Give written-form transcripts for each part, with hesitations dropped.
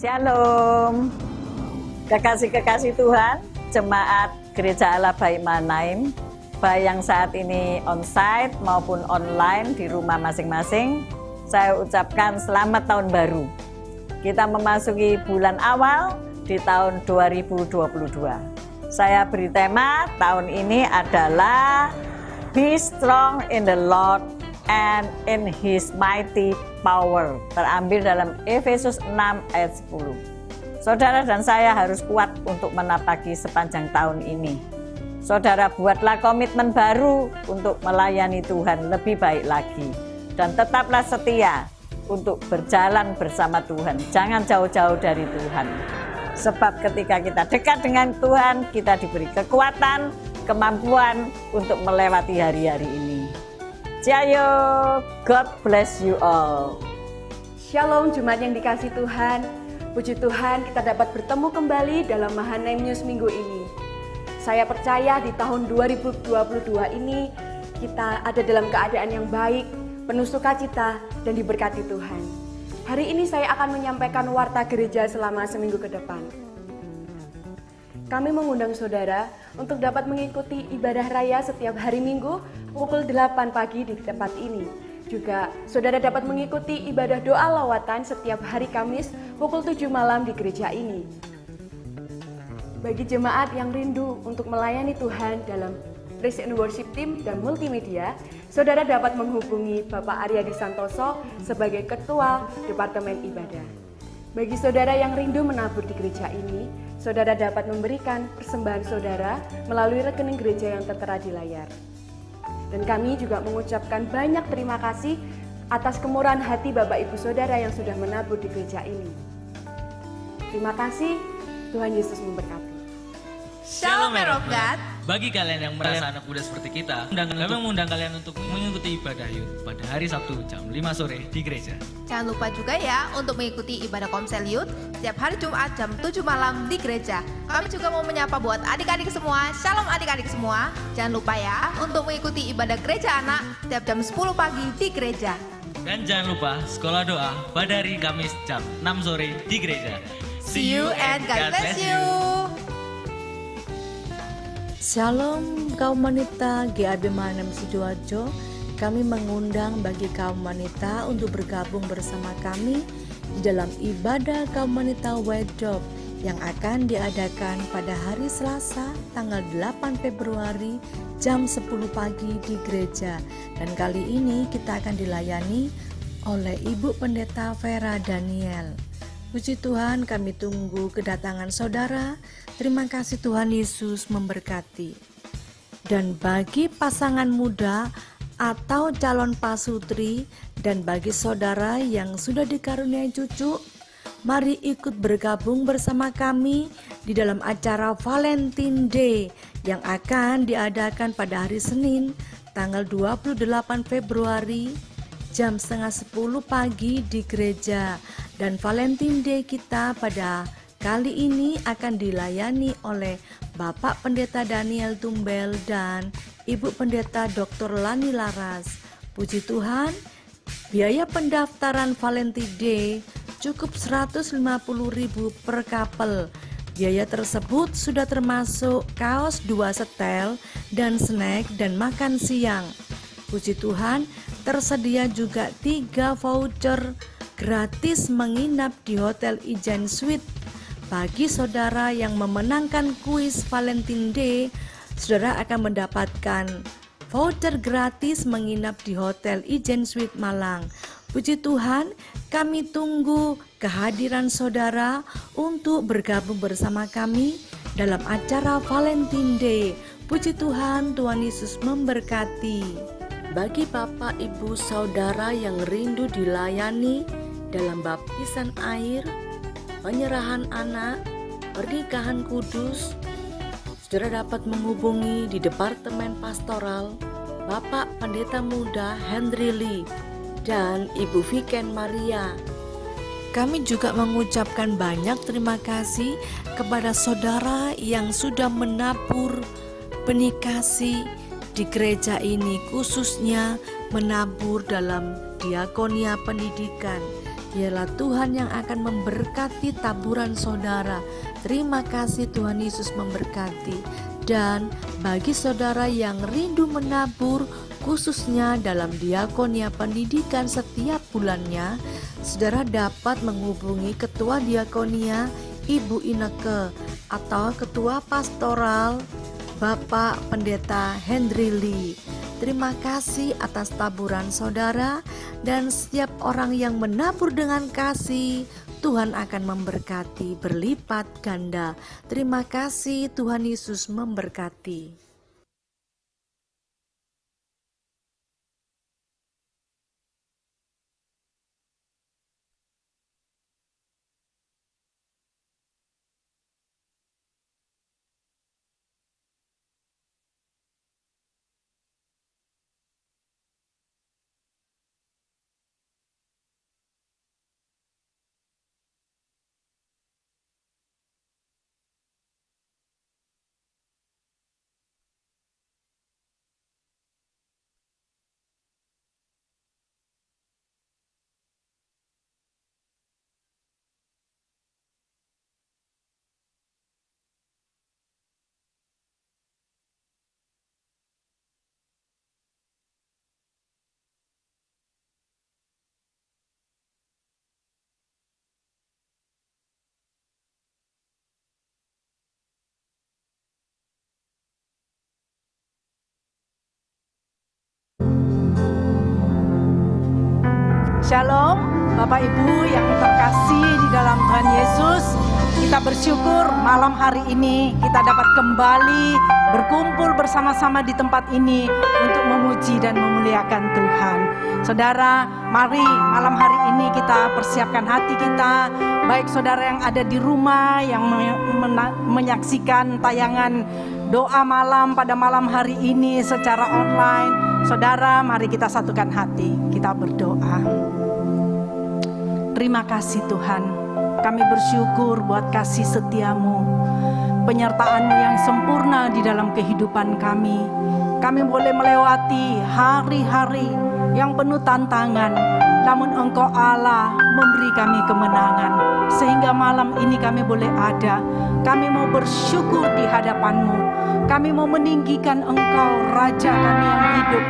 Shalom, kekasih-kekasih Tuhan, jemaat Gereja Allah Baik Mahanaim, baik yang saat ini onsite maupun online di rumah masing-masing, saya ucapkan selamat tahun baru. Kita memasuki bulan awal di tahun 2022. Saya beri tema tahun ini adalah Be strong in the Lord and in His mighty power, terambil dalam Efesus 6 ayat 10. Saudara dan saya harus kuat untuk menapaki sepanjang tahun ini. Saudara buatlah komitmen baru untuk melayani Tuhan lebih baik lagi, dan tetaplah setia untuk berjalan bersama Tuhan. Jangan jauh-jauh dari Tuhan, sebab ketika kita dekat dengan Tuhan, kita diberi kekuatan, kemampuan untuk melewati hari-hari ini. Jayo, God bless you all. Shalom Jemaat yang dikasih Tuhan. Puji Tuhan kita dapat bertemu kembali dalam Mahanaim News minggu ini. Saya percaya di tahun 2022 ini kita ada dalam keadaan yang baik, penuh sukacita dan diberkati Tuhan. Hari ini saya akan menyampaikan warta gereja selama seminggu ke depan. Kami mengundang saudara untuk dapat mengikuti ibadah raya setiap hari Minggu pukul 8 pagi di tempat ini. Juga saudara dapat mengikuti ibadah doa lawatan setiap hari Kamis pukul 7 malam di gereja ini. Bagi jemaat yang rindu untuk melayani Tuhan dalam Praise and Worship Team dan multimedia, saudara dapat menghubungi Bapak Aryadi Santoso sebagai Ketua Departemen Ibadah. Bagi saudara yang rindu menabur di gereja ini, saudara dapat memberikan persembahan saudara melalui rekening gereja yang tertera di layar. Dan kami juga mengucapkan banyak terima kasih atas kemurahan hati Bapak Ibu Saudara yang sudah menabur di gereja ini. Terima kasih, Tuhan Yesus memberkati. Shalom Man of God. Bagi kalian yang merasa anak muda seperti kita, kami mengundang kalian untuk mengikuti ibadah youth pada hari Sabtu jam 5 sore di gereja. Jangan lupa juga ya untuk mengikuti ibadah Komsel Youth setiap hari Jumat jam 7 malam di gereja. Kami juga mau menyapa buat adik-adik semua. Shalom adik-adik semua. Jangan lupa ya untuk mengikuti ibadah gereja anak setiap jam 10 pagi di gereja. Dan jangan lupa sekolah doa pada hari Kamis jam 6 sore di gereja. See you and God bless you. Shalom kaum wanita GAB Mahanaim Sidoarjo. Kami mengundang bagi kaum wanita untuk bergabung bersama kami di dalam ibadah kaum wanita White Job yang akan diadakan pada hari Selasa tanggal 8 Februari jam 10 pagi di gereja. Dan kali ini kita akan dilayani oleh Ibu Pendeta Vera Daniel. Puji Tuhan, kami tunggu kedatangan saudara. Terima kasih Tuhan Yesus memberkati. Dan bagi pasangan muda atau calon pasutri dan bagi saudara yang sudah dikaruniai cucu, mari ikut bergabung bersama kami di dalam acara Valentine Day yang akan diadakan pada hari Senin tanggal 28 Februari jam setengah 10 pagi di gereja. Dan Valentine Day kita pada kali ini akan dilayani oleh Bapak Pendeta Daniel Tumbel dan Ibu Pendeta Dr. Lani Laras. Puji Tuhan, biaya pendaftaran Valentine Day cukup 150.000 per couple. Biaya tersebut sudah termasuk kaos 2 setel dan snack dan makan siang. Puji Tuhan, tersedia juga 3 voucher gratis menginap di Hotel Ijen Suite. Bagi saudara yang memenangkan kuis Valentine Day, saudara akan mendapatkan voucher gratis menginap di Hotel Ijen Suite Malang. Puji Tuhan, kami tunggu kehadiran saudara untuk bergabung bersama kami dalam acara Valentine Day. Puji Tuhan, Tuhan Yesus memberkati. Bagi Bapak, Ibu, Saudara yang rindu dilayani dalam baptisan air, penyerahan anak, pernikahan kudus, saudara dapat menghubungi di Departemen Pastoral Bapak Pendeta Muda Henry Lee dan Ibu Viken Maria. Kami juga mengucapkan banyak terima kasih kepada saudara yang sudah menabur benih kasih di gereja ini, khususnya menabur dalam diakonia pendidikan. Biarlah Tuhan yang akan memberkati taburan saudara. Terima kasih Tuhan Yesus memberkati. Dan bagi saudara yang rindu menabur, khususnya dalam diakonia pendidikan setiap bulannya, saudara dapat menghubungi Ketua Diakonia Ibu Ineke atau Ketua Pastoral Bapak Pendeta Henry Lee. Terima kasih atas taburan saudara, dan setiap orang yang menabur dengan kasih, Tuhan akan memberkati berlipat ganda. Terima kasih, Tuhan Yesus memberkati. Shalom, Bapak Ibu yang terkasih di dalam Tuhan Yesus. Kita bersyukur malam hari ini kita dapat kembali berkumpul bersama-sama di tempat ini untuk memuji dan memuliakan Tuhan. Saudara, mari malam hari ini kita persiapkan hati kita, baik saudara yang ada di rumah, yang menyaksikan tayangan doa malam pada malam hari ini secara online. Saudara, mari kita satukan hati, kita berdoa. Terima kasih Tuhan, kami bersyukur buat kasih setiamu, penyertaan-Mu yang sempurna di dalam kehidupan kami. Kami boleh melewati hari-hari yang penuh tantangan, namun Engkau Allah memberi kami kemenangan. Sehingga malam ini kami boleh ada. Kami mau bersyukur di hadapan-Mu. Kami mau meninggikan Engkau, Raja kami yang hidup.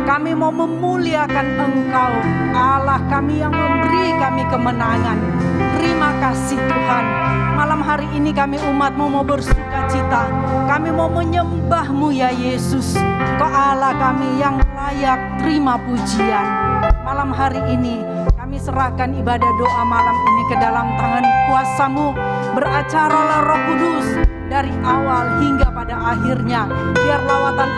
Kami mau memuliakan Engkau, Allah kami yang memberi kami kemenangan. Terima kasih Tuhan. Malam hari ini kami umat-Mu mau bersuka cita. Kami mau menyembah-Mu ya Yesus. Engkau Allah kami yang layak terima pujian. Malam hari ini kami serahkan ibadah doa malam ini ke dalam tangan kuasa-Mu. Beracaralah Roh Kudus dari awal hingga pada akhirnya. Biar lawatan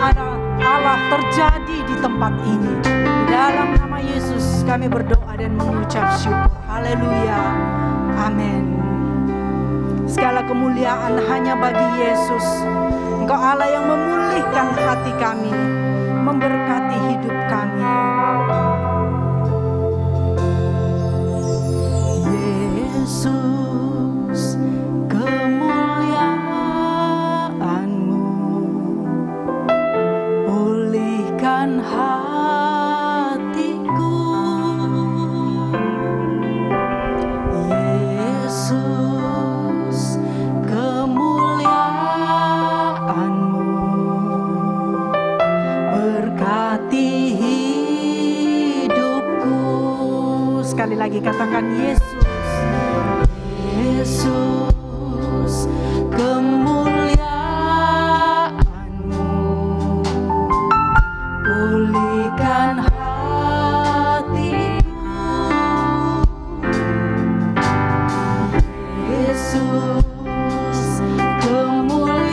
Allah terjadi di tempat ini. Di dalam nama Yesus kami berdoa dan mengucap syukur. Haleluya. Amin. Segala kemuliaan hanya bagi Yesus. Engkau Allah yang memulihkan hati kami, memberkati hidup kami. Yesus, kemuliaan-Mu pulihkan hatiku. Yesus, kemuliaan-Mu berkati hidupku. Sekali lagi katakan Yesus. Yesus, kemuliaan-Mu pulihkan hatiku. Yesus, kemuliaan-Mu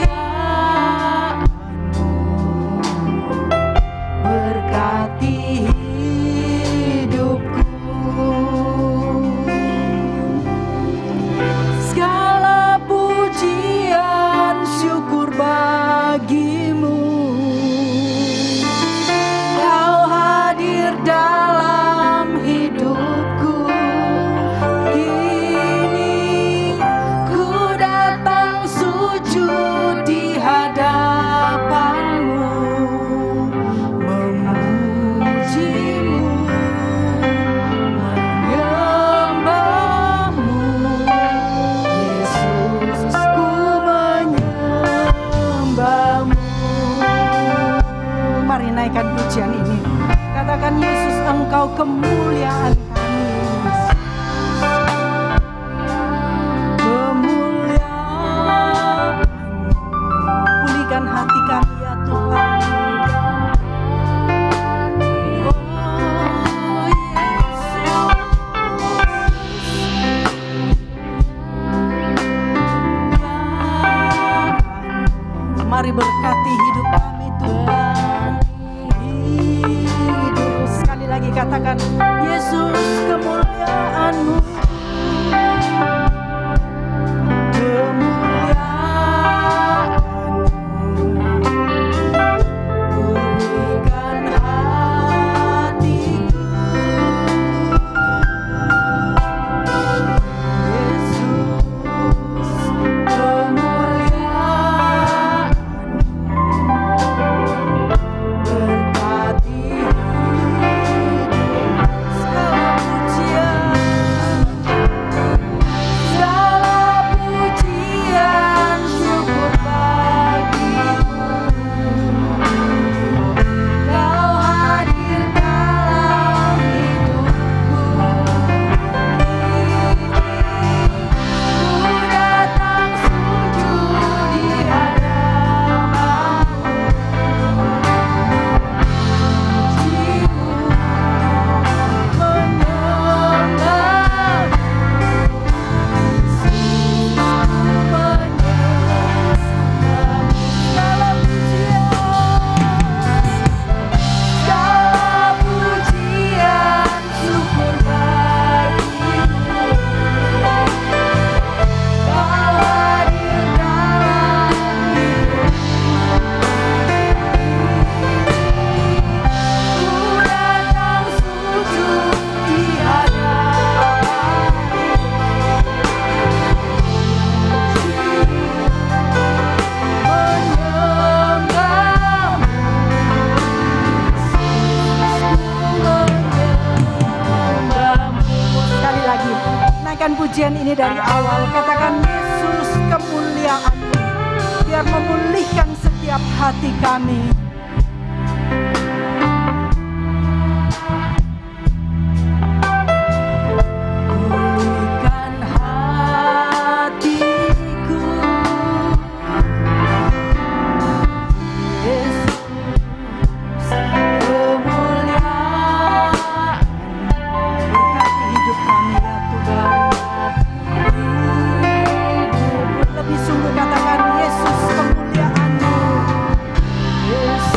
berkati hidupku. Segala puji kemuliaan kami. Kemuliaan, pulihkan hati kami ya Tuhan. Mari berkati hidup kami Tuhan. Hidup, sekali lagi katakan, Yesus kemuliaan-Mu. Kemuliaan-Mu pulihkan hatiku. Yesus kemuliaan, berkati hidup, segala pujian, syukur bagimu. Kau hadir dalam hidupku, ku datang sujud di hadapan-Mu. Sekali lagi, naikkan pujian ini dari awal. Katakan, Yesus kemuliaan-Mu, biar memulihkan setiap hati kami. Pulihkan hatiku, Yesus kemuliaan, berkati hidup kami ya Tuhan. Hidup lebih sungguh, katakan Yesus kemuliaan-Mu. Yesus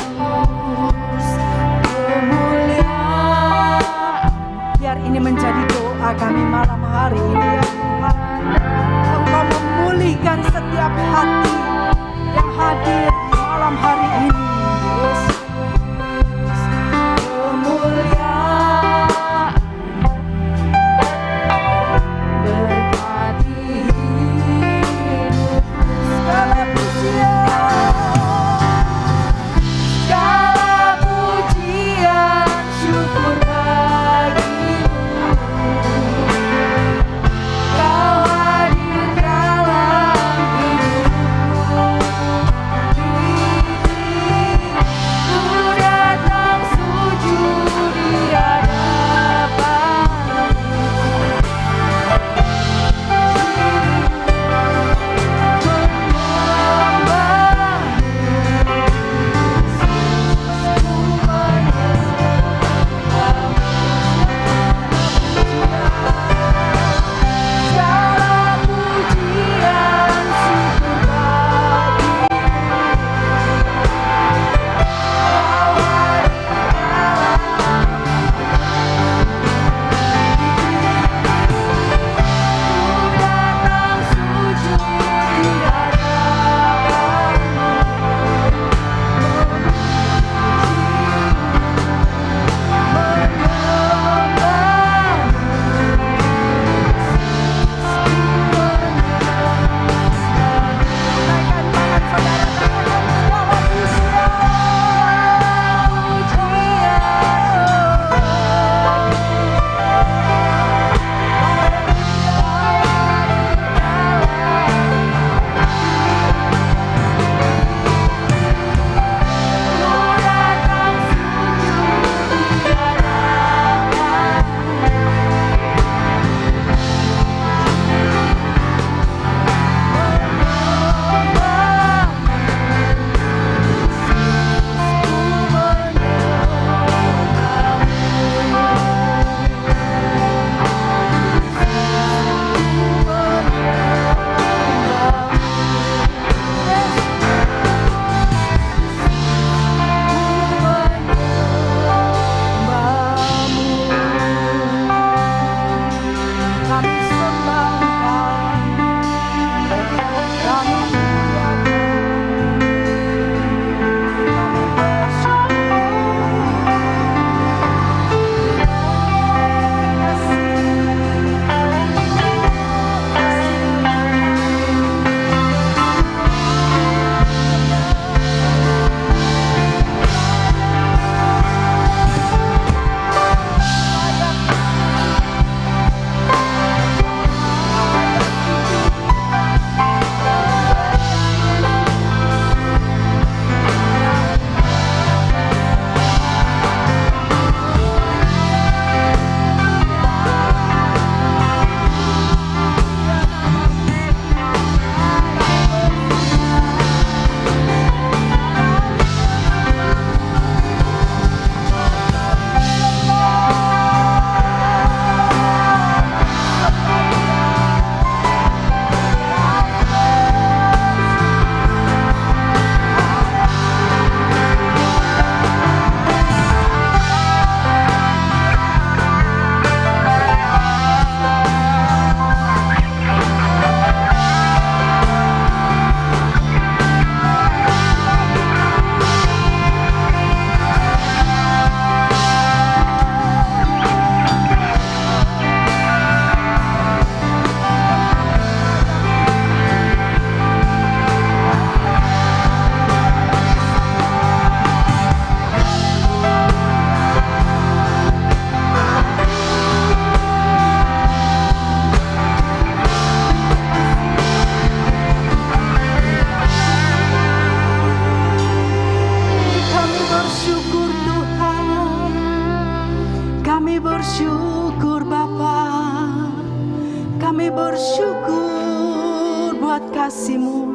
kasih-Mu.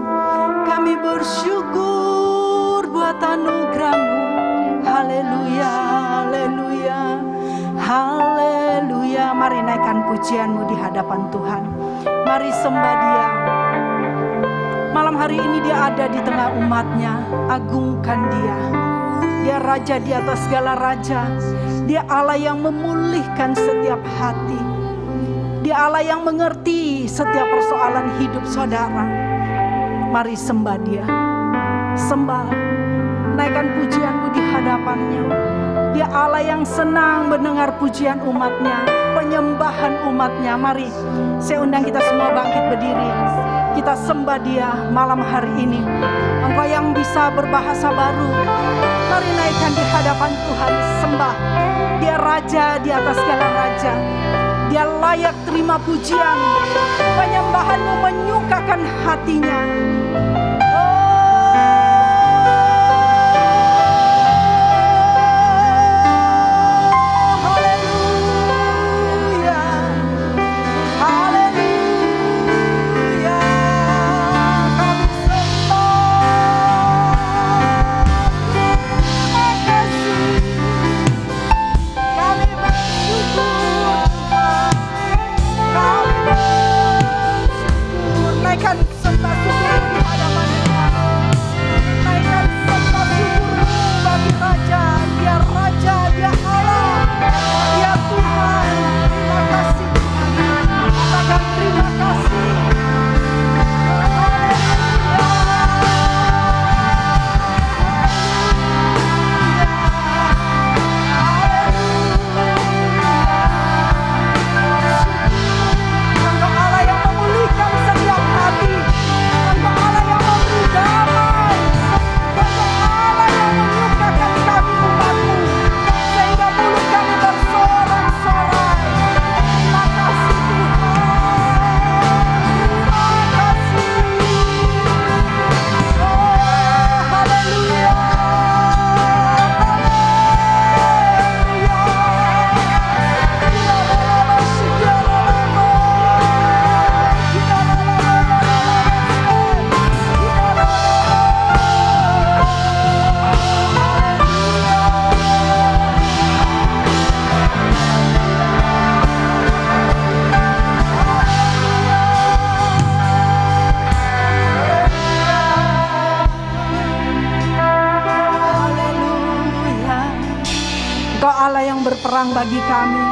Kami bersyukur buat anugerah-Mu. Haleluya, haleluya, haleluya. Mari naikkan pujian-Mu di hadapan Tuhan. Mari sembah Dia. Malam hari ini Dia ada di tengah umat-Nya. Agungkan Dia. Dia Raja di atas segala raja. Dia Allah yang memulihkan setiap hati. Dia Allah yang mengerti setiap persoalan hidup saudara. Mari sembah Dia. Sembah. Naikkan pujian-Mu di hadapan-Nya. Dia Allah yang senang mendengar pujian umat-Nya, penyembahan umat-Nya. Mari saya undang kita semua bangkit berdiri. Kita sembah Dia malam hari ini. Engkau yang bisa berbahasa baru, mari naikkan di hadapan Tuhan. Sembah. Dia Raja di atas segala raja. Dia layak terima pujian. Penyembahan-Mu menyukakan hatinya. Berperang bagi kami.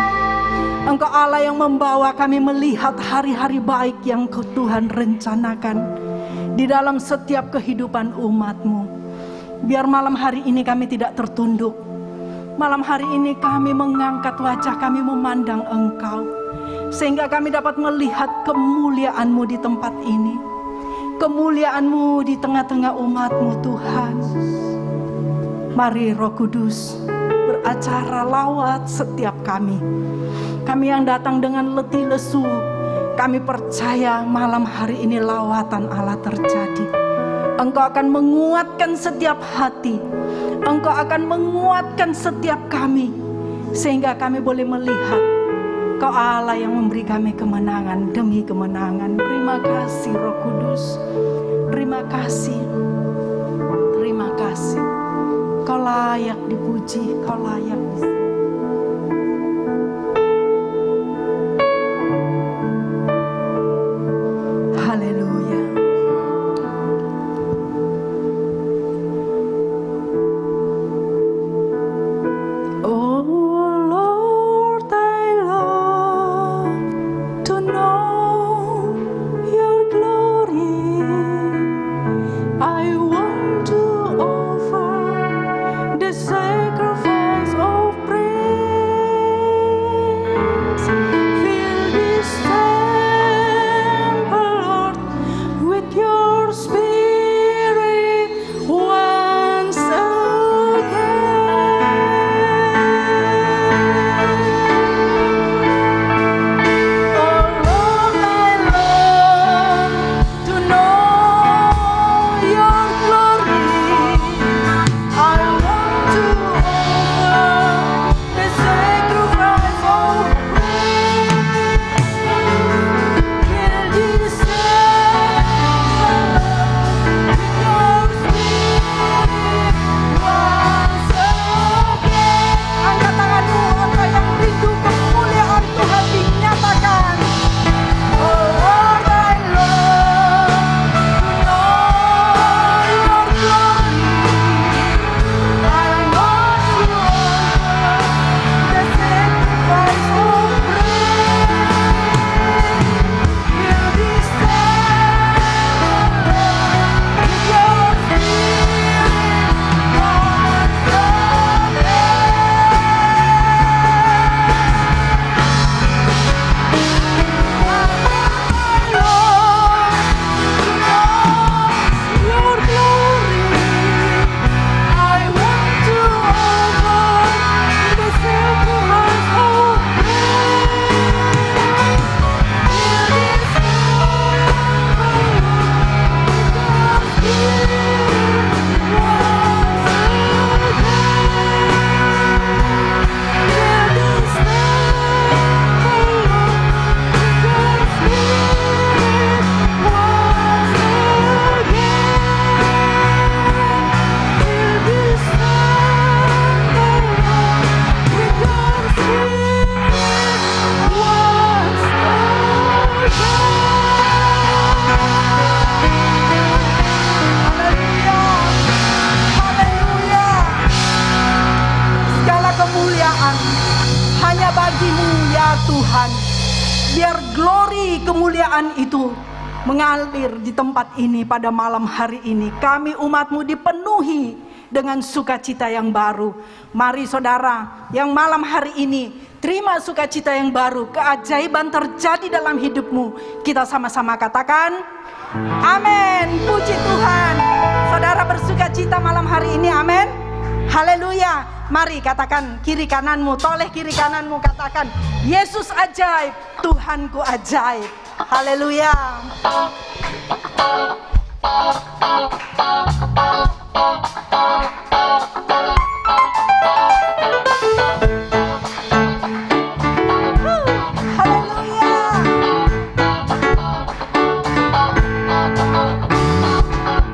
Engkau Allah yang membawa kami melihat hari-hari baik yang Tuhan rencanakan di dalam setiap kehidupan umat-Mu. Biar malam hari ini kami tidak tertunduk. Malam hari ini kami mengangkat wajah kami memandang Engkau, sehingga kami dapat melihat kemuliaan-Mu di tempat ini, kemuliaan-Mu di tengah-tengah umat-Mu Tuhan. Mari Roh Kudus beracara lawat setiap kami. Kami yang datang dengan letih lesu, kami percaya malam hari ini lawatan Allah terjadi. Engkau akan menguatkan setiap hati. Engkau akan menguatkan setiap kami, sehingga kami boleh melihat Kau Allah yang memberi kami kemenangan demi kemenangan. Terima kasih Roh Kudus. Terima kasih. Terima kasih. Kau layak dipuji, Kau layak. Haleluya. Oh Lord, I love to know your glory. I want to offer the sacrifice of kemuliaan itu mengalir di tempat ini pada malam hari ini. Kami umat-Mu dipenuhi dengan sukacita yang baru. Mari saudara, yang malam hari ini terima sukacita yang baru. Keajaiban terjadi dalam hidupmu. Kita sama-sama katakan amin. Puji Tuhan. Saudara bersukacita malam hari ini, amin. Haleluya. Mari katakan kiri kananmu, toleh kiri kananmu, katakan Yesus ajaib, Tuhanku ajaib. Haleluya.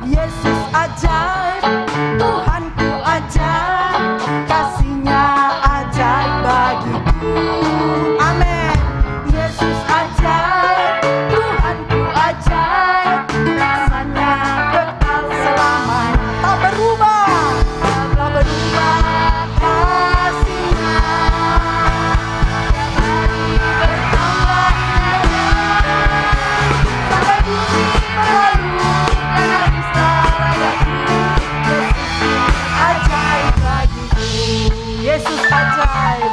Yesus ajaib, Tuhanku ajaib, kasih-Nya ajaib bagiku. Amin. Yesus ajaib, Tuhanku ajaib, rasanya kekal selamanya. Tak berubah, tak berubah kasih-Nya. Tiap hari bertambah indahnya, sampai bumi berlalu dan habislah ragaku. Ajaib bagiku. Yesus ajaib.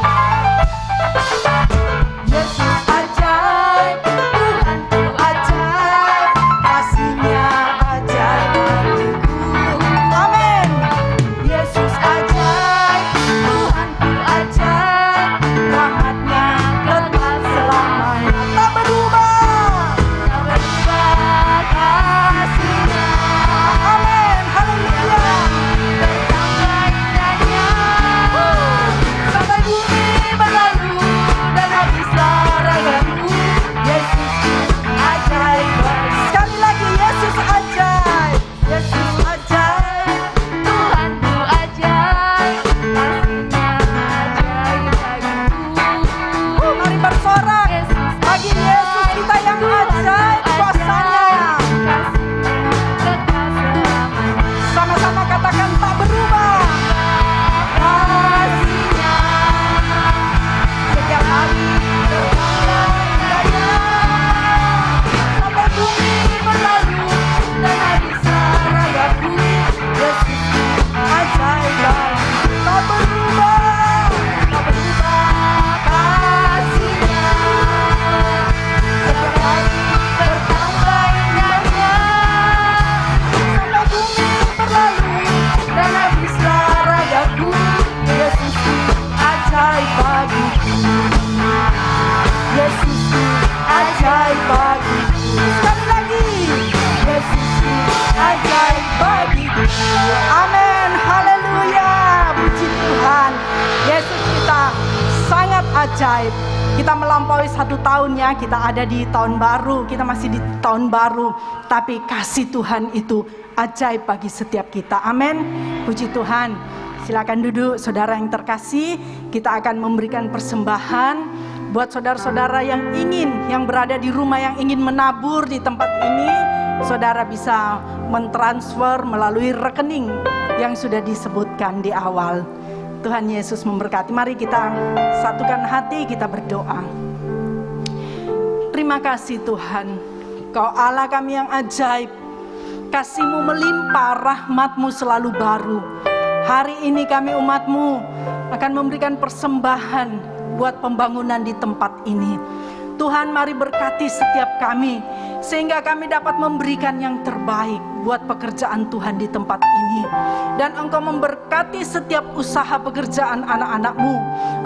Yesus ajaib, Tuhanku ajaib, kasih-Nya ajaib bagiku. Amin. Yesus ajaib, Tuhanku ajaib, rahmat-Nya kekal selamanya. Tak berubah, tak berubah kasih-Nya. Amin. Haleluya. Bertambah indahnya, sampai bumi berlalu dan habislah ragaku. Yesus ajaib. Sekali lagi, Yesus ajaib. Yesus ajaib, Tuhanku ajaib, kasih-Nya ajaib bagiku. Mari bersorak bagi Yesus kita yang ajaib kuasanya. Sama-sama katakan tak berubah kasih-Nya. Setiap hari bertambah indahnya, sampai bumi berlalu dan habislah ragaku. Yesus ajaib bagiku. Tak berubah, tak berubah kasih-Nya. Setiap hari bertambah indahnya, sampai bumi berlalu dan habislah ragaku. Yesus ajaib bagiku. Yesus ajaib bagiku. Sekali lagi, Yesus ajaib bagiku. Amin. Haleluya. Puji Tuhan. Yesus kita sangat ajaib. Kita melampaui 1 tahunnya, kita ada di tahun baru, kita masih di tahun baru. Tapi kasih Tuhan itu ajaib bagi setiap kita. Amin. Puji Tuhan. Silakan duduk saudara yang terkasih. Kita akan memberikan persembahan buat saudara-saudara yang berada di rumah yang ingin menabur di tempat ini. Saudara bisa mentransfer melalui rekening yang sudah disebutkan di awal. Tuhan Yesus memberkati. Mari kita satukan hati, kita berdoa. Terima kasih Tuhan, Kau Allah kami yang ajaib. Kasih-Mu melimpah, rahmat-Mu selalu baru. Hari ini kami umat-Mu akan memberikan persembahan buat pembangunan di tempat ini. Tuhan, mari berkati setiap kami, sehingga kami dapat memberikan yang terbaik buat pekerjaan Tuhan di tempat ini. Dan Engkau memberkati setiap usaha pekerjaan anak-anak-Mu.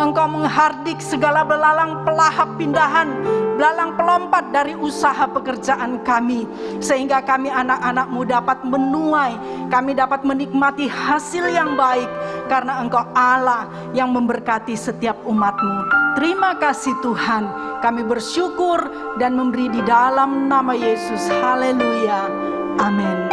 Engkau menghardik segala belalang pelahap pindahan, belalang pelompat dari usaha pekerjaan kami, sehingga kami anak-anak-Mu dapat menuai, kami dapat menikmati hasil yang baik, karena Engkau Allah yang memberkati setiap umat-Mu. Terima kasih Tuhan, kami bersyukur dan memberi di dalam nama Yesus. Haleluya. Amin.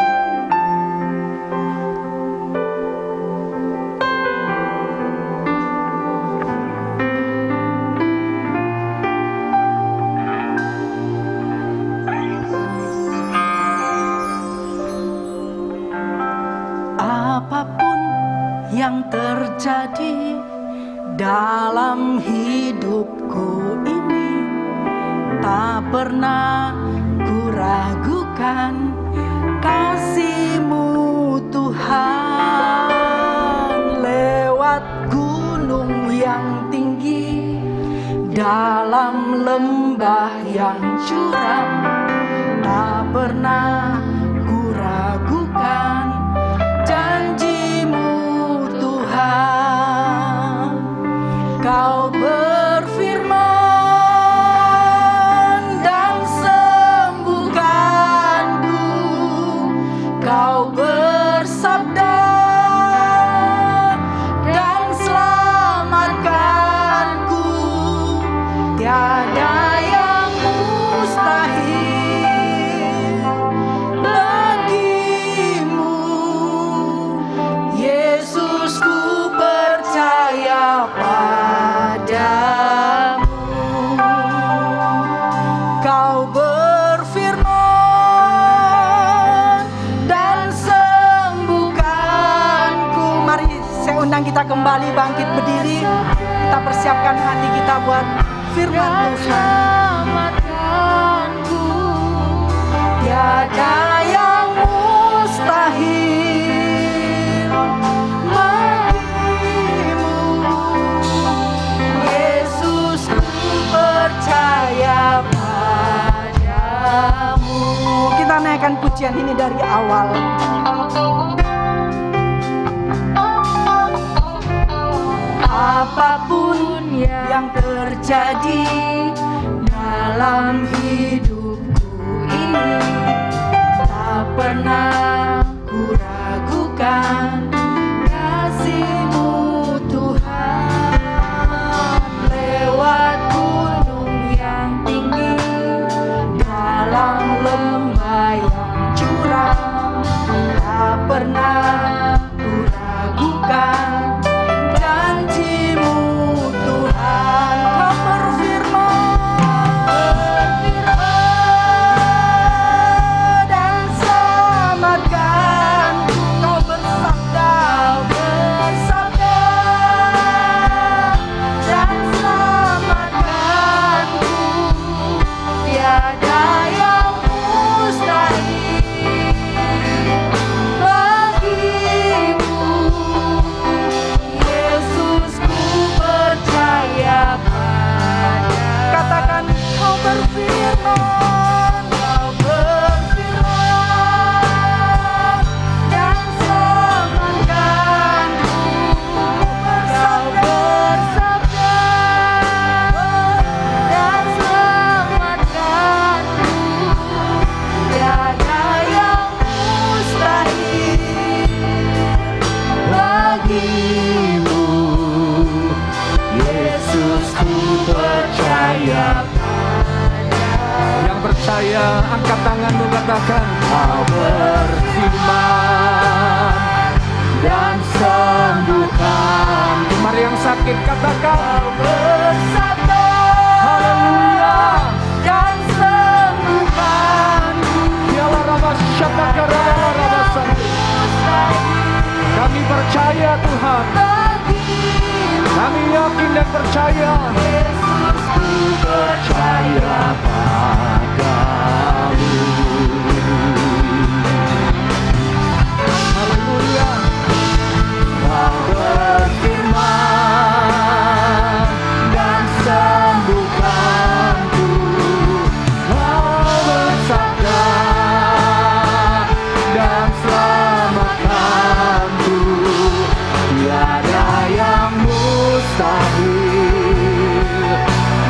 Apapun yang terjadi dalam hidupku ini, tak pernah ragukan kasih-Mu Tuhan. Lewat gunung yang tinggi, dalam lembah yang curam, tak pernah ku ragukan janji-Mu Tuhan. Kau berfirman dan sembuhkanku, Kau bersabda dan selamatkanku. Tiada yang mustahil bagimu, Yesus, ku percaya padamu. Kau berfirman dan sembuhkanku. Mari saya undang kita kembali bangkit berdiri. Kita persiapkan hati kita buat firman Tuhan. Tiada yang mustahil bagimu, Yesus, ku percaya padamu. Kita naikkan pujian ini dari awal. Apapun yang terjadi dalam hidupku ini, tak pernah ku ragukan kasih-Mu Tuhan. Lewat gunung yang tinggi, dalam lembah yang curam, tak pernah ku ragukan janji-Mu Tuhan. Kau berfirman dan selamatkan. Kau bersabda dan selamatkanku. Tiada yang mustahil bagimu, Yesus, ku percaya padamu. Katakan, Kau berfirman dan selamatkanku. Kau bersabda dan selamatkanku. Tiada yang mustahil bagimu, Yesus, ku percaya padamu. Yang percaya angkat tanganmu, katakan Kau berfirman dan sembuhkan. Mari yang sakit katakan Kau bersabda haleluya. dan sembuhkanku. Dialah Rabasyadakara Rabasan. Kami percaya Tuhan, kami yakin dan percaya. Yesus, ku percaya Padamu. Haleluya. Kau berfirman dan sembuhkanku. Kau bersabda dan selamatkanku. Tiada yang mustahil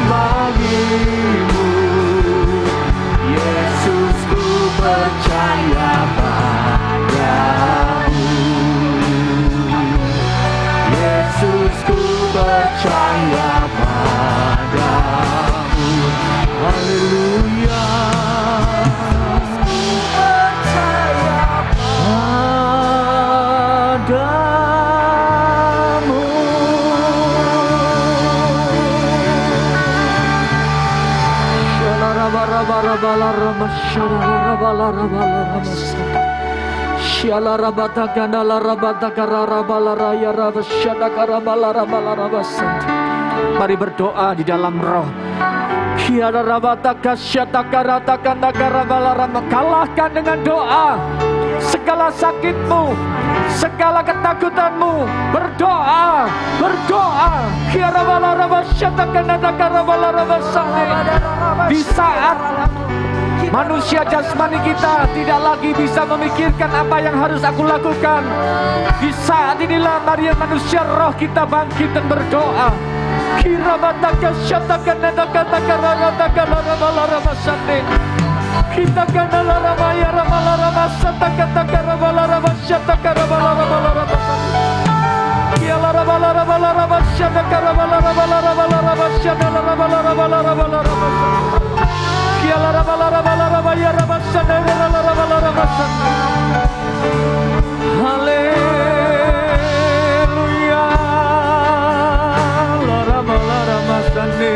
bagimu, Yesus, ku percaya padamu. Yesus, ku percaya padamu. Haleluya. percaya Padamu. Mari berdoa di dalam roh. Kalahkan dengan doa segala sakitmu, segala ketakutanmu. Berdoa, berdoa. Di saat manusia jasmani kita tidak lagi bisa memikirkan apa yang harus aku lakukan, di saat inilah mari manusia roh kita bangkit dan berdoa. Kita kanala ramaya ramala ramasata kata ramala ramasata karabala ramala ramasata. Kiala ramala ramala ramasata karabala ramala ramala ramasata ramala ramala ramala ramasata. Kiala ramala ramala ramaya ramasata ramala ramala ramasata. Haleluya. La ramala ramasane.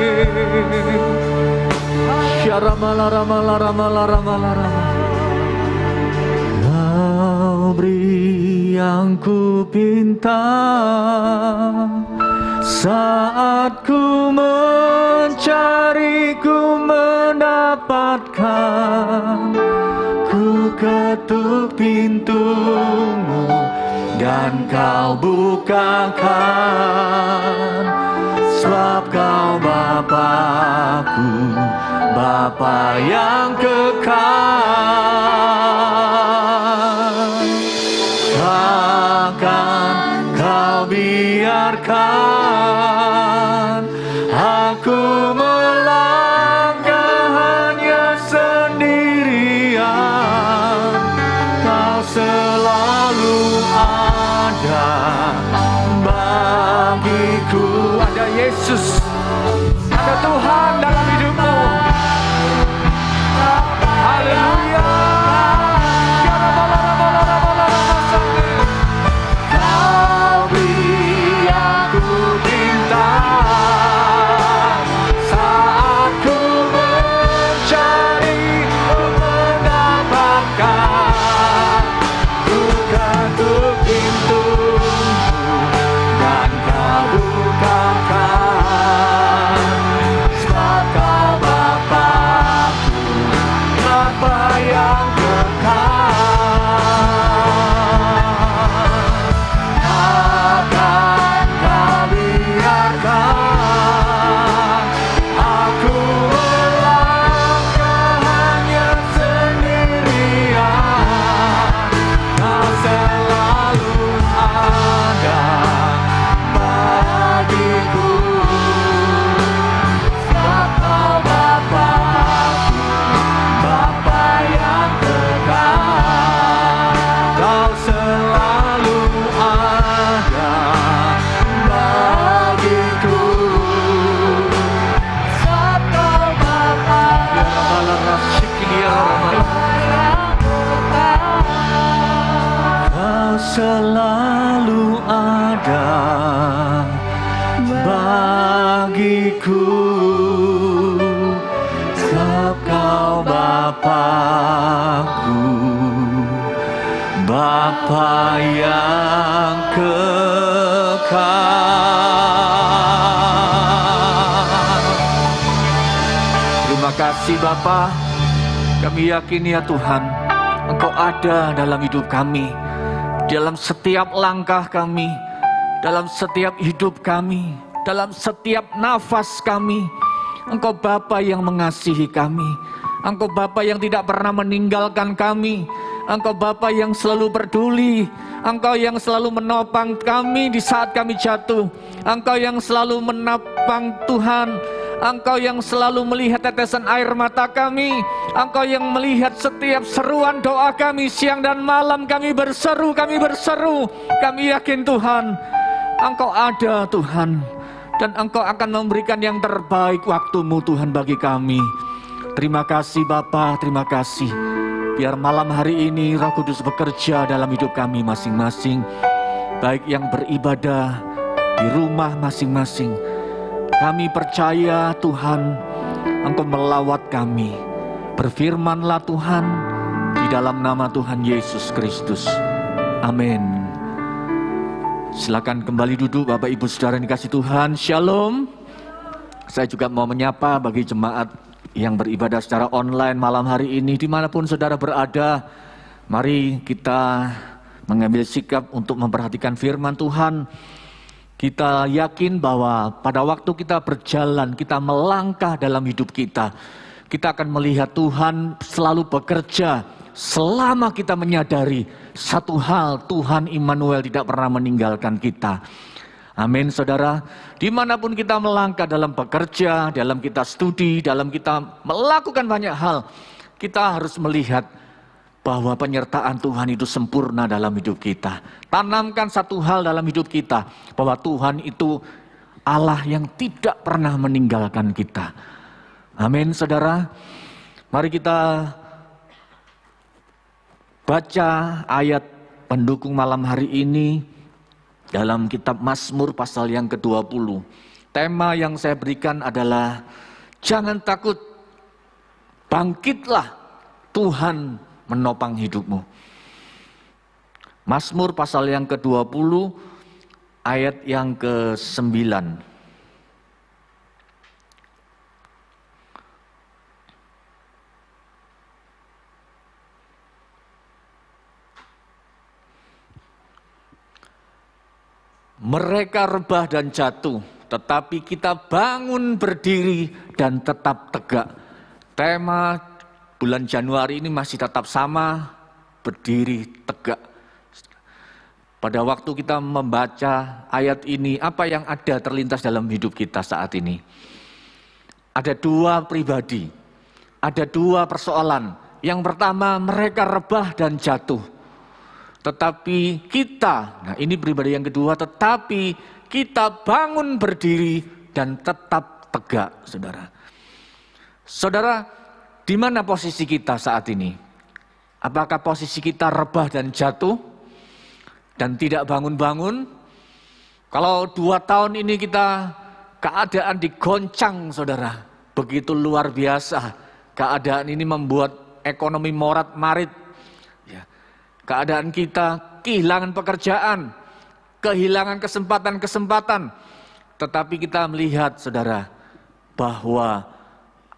Kau beri yang ku pinta saat ku mencari, ku mendapatkan. Ku ketuk pintumu dan kau bukakan, sebab kau Bapa-Ku, Bapa yang kekal. Takkan kau biarkan aku melangkah hanya sendirian. Kau selalu ada bagiku. Ada Yesus, ada Tuhan dalam hidupmu. Haleluya. Kau beri aku bintang saat ku mencari, ku mendapatkan. Ku ketuk pintumu dan kau bukakan, sebab kau Bapa-Ku, Bapa yang selalu ada bagiku, sebab kau Bapa-Ku, Bapa yang kekal. Terima kasih Bapa, kami yakin ya Tuhan, Engkau ada dalam hidup kami, dalam setiap langkah kami, dalam setiap hidup kami, dalam setiap nafas kami. Engkau Bapa yang mengasihi kami, Engkau Bapa yang tidak pernah meninggalkan kami, Engkau Bapa yang selalu peduli, Engkau yang selalu menopang kami di saat kami jatuh, Engkau yang selalu menopang Tuhan, Engkau yang selalu melihat tetesan air mata kami, Engkau yang melihat setiap seruan doa kami siang dan malam. Kami berseru, kami yakin Tuhan, Engkau ada Tuhan, dan Engkau akan memberikan yang terbaik waktu-Mu Tuhan bagi kami. Terima kasih Bapa, terima kasih. Biar malam hari ini Roh Kudus bekerja dalam hidup kami masing-masing, baik yang beribadah di rumah masing-masing. Kami percaya Tuhan, Engkau melawat kami. Berfirmanlah Tuhan, di dalam nama Tuhan Yesus Kristus. Amin. Silakan kembali duduk Bapak Ibu Saudara yang dikasihi Tuhan. Shalom. Saya juga mau menyapa bagi jemaat yang beribadah secara online malam hari ini, dimanapun saudara berada. Mari kita mengambil sikap untuk memperhatikan firman Tuhan. Kita yakin bahwa pada waktu kita berjalan, kita melangkah dalam hidup kita, kita akan melihat Tuhan selalu bekerja selama kita menyadari satu hal, Tuhan Immanuel tidak pernah meninggalkan kita. Amin saudara, dimanapun kita melangkah dalam bekerja, dalam kita studi, dalam kita melakukan banyak hal, kita harus melihat bahwa penyertaan Tuhan itu sempurna dalam hidup kita. Tanamkan satu hal dalam hidup kita, bahwa Tuhan itu Allah yang tidak pernah meninggalkan kita. Amin saudara, mari kita baca ayat pendukung malam hari ini dalam kitab Mazmur pasal yang ke-20. Tema yang saya berikan adalah jangan takut, bangkitlah, Tuhan menopang hidupmu. Mazmur pasal yang ke-20 ayat yang ke-9. Mereka rebah dan jatuh, tetapi kita bangun berdiri dan tetap tegak. Tema bulan Januari ini masih tetap sama, berdiri tegak. Pada waktu kita membaca ayat ini, apa yang ada terlintas dalam hidup kita saat ini? Ada dua pribadi, ada dua persoalan. Yang pertama, mereka rebah dan jatuh. Tetapi kita, nah ini pribadi yang kedua, tetapi kita bangun berdiri dan tetap tegak, saudara. Saudara, di mana posisi kita saat ini? Apakah posisi kita rebah dan jatuh dan tidak bangun-bangun? Kalau 2 tahun ini kita keadaan digoncang, saudara, begitu luar biasa. Keadaan ini membuat ekonomi morat-marit. Keadaan kita kehilangan pekerjaan, kehilangan kesempatan-kesempatan. Tetapi kita melihat saudara, bahwa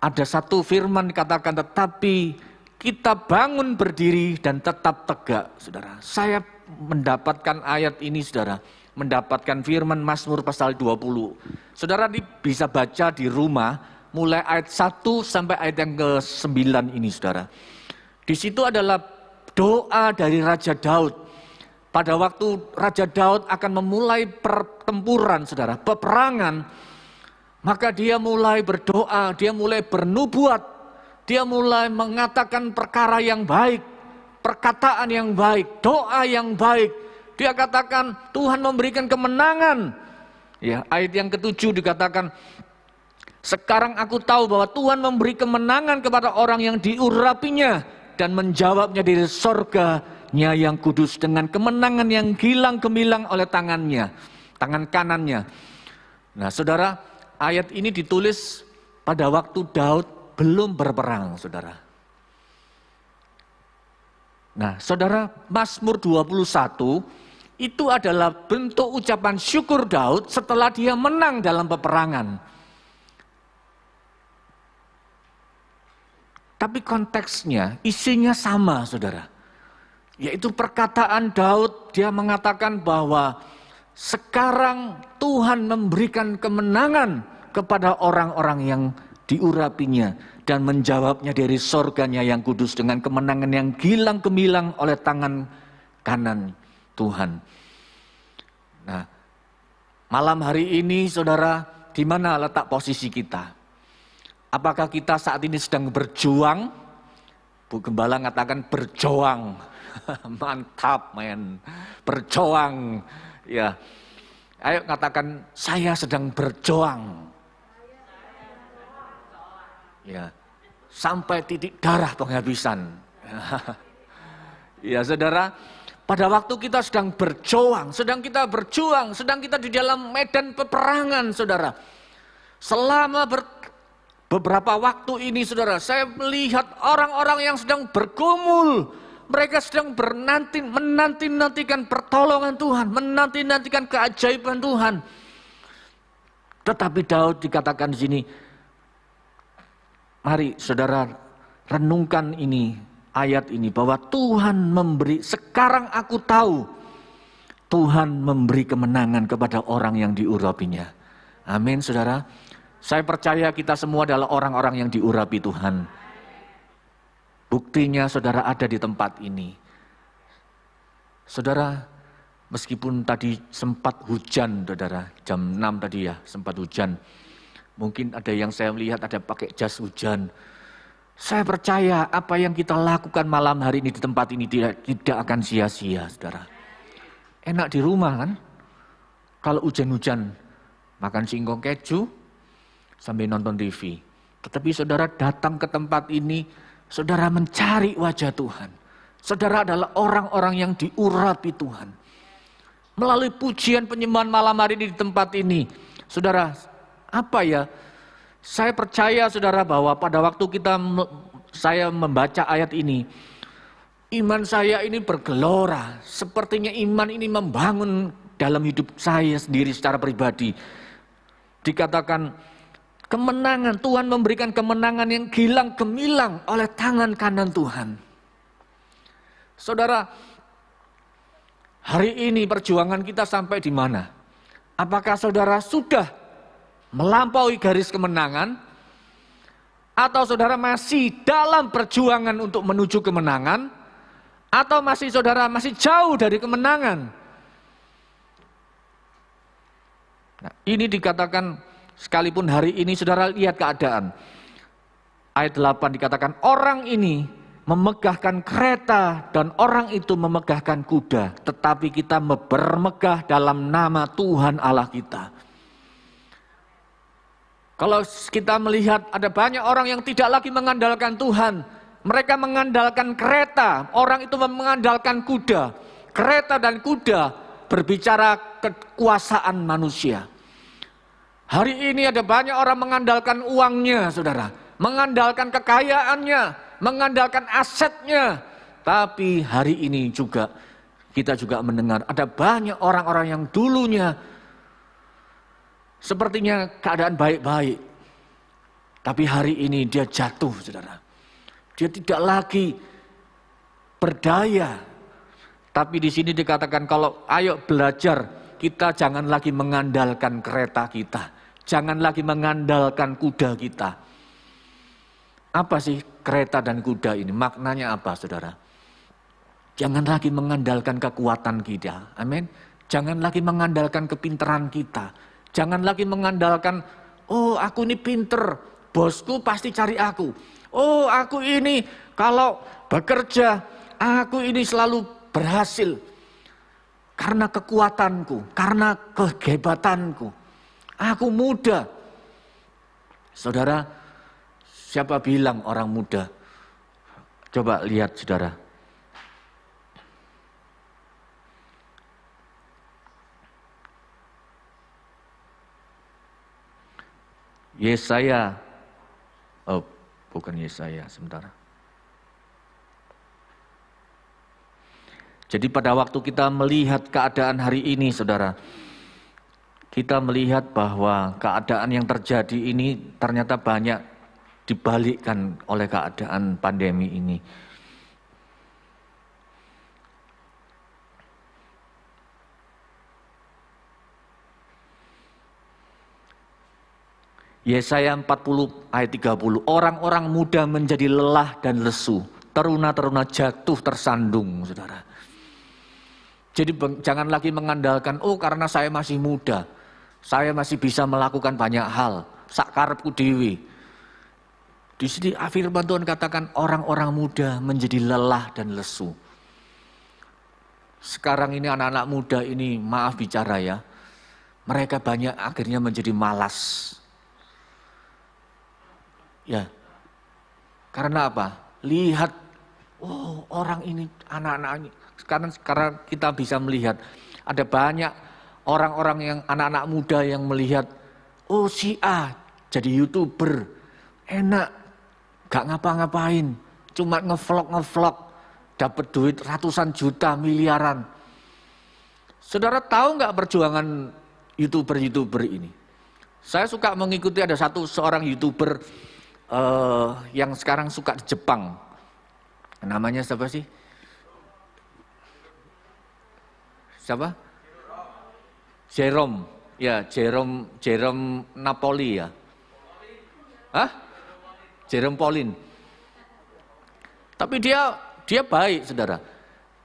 ada satu firman dikatakan, tetapi kita bangun berdiri dan tetap tegak. Saudara, saya mendapatkan ayat ini saudara, mendapatkan firman Mazmur pasal 20. Saudara bisa baca di rumah, mulai ayat 1 sampai ayat yang ke-9 ini saudara. Di situ adalah doa dari Raja Daud. Pada waktu Raja Daud akan memulai pertempuran, saudara, peperangan, maka dia mulai berdoa, dia mulai bernubuat, dia mulai mengatakan perkara yang baik, perkataan yang baik, doa yang baik. Dia katakan Tuhan memberikan kemenangan. Ya, ayat yang ke-7 dikatakan, sekarang aku tahu bahwa Tuhan memberi kemenangan kepada orang yang diurapinya dan menjawabnya dari sorganya yang kudus dengan kemenangan yang gilang gemilang oleh tangannya, tangan kanannya. Nah saudara, ayat ini ditulis pada waktu Daud belum berperang, saudara. Nah saudara, Mazmur 21 itu adalah bentuk ucapan syukur Daud setelah dia menang dalam peperangan. Tapi konteksnya, isinya sama saudara. Yaitu perkataan Daud, dia mengatakan bahwa sekarang Tuhan memberikan kemenangan kepada orang-orang yang diurapinya dan menjawabnya dari sorganya yang kudus dengan kemenangan yang gilang gemilang oleh tangan kanan Tuhan. Nah, malam hari ini saudara, di mana letak posisi kita? Apakah kita saat ini sedang berjuang? Bu Gembala mengatakan berjuang. Mantap men. Berjuang. Ya. Ayo katakan saya sedang berjuang. Ya. Sampai titik darah penghabisan. Ya saudara, pada waktu kita sedang berjuang, sedang kita di dalam medan peperangan saudara. Selama beberapa waktu ini saudara, saya melihat orang-orang yang sedang bergumul. Mereka sedang menanti-nantikan pertolongan Tuhan, menanti-nantikan keajaiban Tuhan. Tetapi Daud dikatakan di sini, mari saudara renungkan ini, ayat ini, bahwa Tuhan memberi, sekarang aku tahu Tuhan memberi kemenangan kepada orang yang diurapinya. Amin saudara. Saya percaya kita semua adalah orang-orang yang diurapi Tuhan. Buktinya saudara ada di tempat ini. Saudara, meskipun tadi sempat hujan, saudara, jam 6 tadi ya, sempat hujan. Mungkin ada yang saya melihat ada pakai jas hujan. Saya percaya apa yang kita lakukan malam hari ini di tempat ini tidak akan sia-sia, saudara. Enak di rumah kan? Kalau hujan-hujan, makan singkong keju, sambil nonton TV. Tetapi saudara datang ke tempat ini, saudara mencari wajah Tuhan. Saudara adalah orang-orang yang diurapi Tuhan. Melalui pujian penyembahan malam hari ini di tempat ini. Saudara, apa ya? Saya percaya saudara bahwa pada waktu saya membaca ayat ini, iman saya ini bergelora. Sepertinya iman ini membangun dalam hidup saya sendiri secara pribadi. Dikatakan kemenangan, Tuhan memberikan kemenangan yang gilang gemilang oleh tangan kanan Tuhan. Saudara, hari ini perjuangan kita sampai di mana? Apakah saudara sudah melampaui garis kemenangan? Atau saudara masih dalam perjuangan untuk menuju kemenangan? Atau saudara masih jauh dari kemenangan? Nah, ini dikatakan sekalipun hari ini saudara lihat keadaan. Ayat 8 dikatakan orang ini memegahkan kereta dan orang itu memegahkan kuda. Tetapi kita bermegah dalam nama Tuhan Allah kita. Kalau kita melihat ada banyak orang yang tidak lagi mengandalkan Tuhan. Mereka mengandalkan kereta, orang itu mengandalkan kuda. Kereta dan kuda berbicara kekuasaan manusia. Hari ini ada banyak orang mengandalkan uangnya, saudara. Mengandalkan kekayaannya, mengandalkan asetnya. Tapi hari ini juga kita juga mendengar ada banyak orang-orang yang dulunya sepertinya keadaan baik-baik. Tapi hari ini dia jatuh, saudara. Dia tidak lagi berdaya. Tapi di sini dikatakan kalau ayo belajar, kita jangan lagi mengandalkan kereta kita. Jangan lagi mengandalkan kuda kita. Apa sih kereta dan kuda ini? Maknanya apa, saudara? Jangan lagi mengandalkan kekuatan kita. Amin. Jangan lagi mengandalkan kepintaran kita. Jangan lagi mengandalkan, oh aku ini pinter, bosku pasti cari aku. Oh aku ini kalau bekerja, aku ini selalu berhasil. Karena kekuatanku, karena kehebatanku. Aku muda. Saudara, siapa bilang orang muda? Coba lihat saudara. Yesaya, oh bukan Yesaya, sebentar. Jadi pada waktu kita melihat keadaan hari ini saudara, kita melihat bahwa keadaan yang terjadi ini ternyata banyak dibalikkan oleh keadaan pandemi ini. Yesaya 40 ayat 30, orang-orang muda menjadi lelah dan lesu, teruna-teruna jatuh tersandung, saudara. Jadi jangan lagi mengandalkan, oh karena saya masih muda, saya masih bisa melakukan banyak hal, sak karepku dewe. Di sini firman Tuhan katakan orang-orang muda menjadi lelah dan lesu. Sekarang ini anak-anak muda ini, maaf bicara ya, mereka banyak akhirnya menjadi malas. Ya, karena apa? Lihat, oh orang ini, anak-anak ini. Sekarang kita bisa melihat, ada banyak orang-orang yang anak-anak muda yang melihat, oh si A jadi YouTuber, enak, gak ngapa-ngapain, cuma ngevlog, dapat duit ratusan juta, miliaran. Saudara tahu gak perjuangan YouTuber ini? Saya suka mengikuti ada seorang YouTuber yang sekarang suka di Jepang. Namanya siapa sih? Siapa? Jerome. Ya, Jerome Napoli ya. Hah? Jerome Pauline. Tapi dia baik, saudara.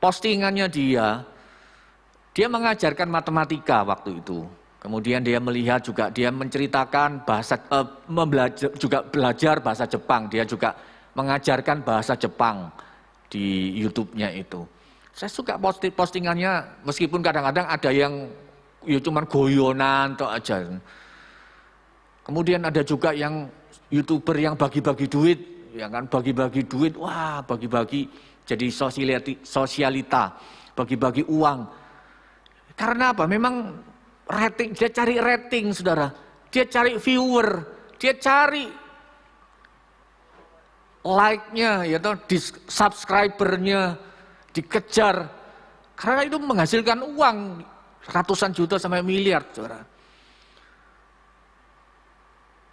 Postingannya dia mengajarkan matematika waktu itu. Kemudian dia melihat juga, dia menceritakan juga belajar bahasa Jepang. Dia juga mengajarkan bahasa Jepang di YouTube-nya itu. Saya suka postingannya, meskipun kadang-kadang ada yang ya cuman goyonan atau aja. Kemudian ada juga yang YouTuber yang bagi-bagi duit, ya kan, bagi-bagi duit, wah bagi-bagi jadi sosialita, bagi-bagi uang. Karena apa? Memang rating, dia cari rating, saudara. Dia cari viewer, dia cari like-nya, ya toh, subscriber-nya dikejar. Karena itu menghasilkan uang ratusan juta sampai miliar, saudara.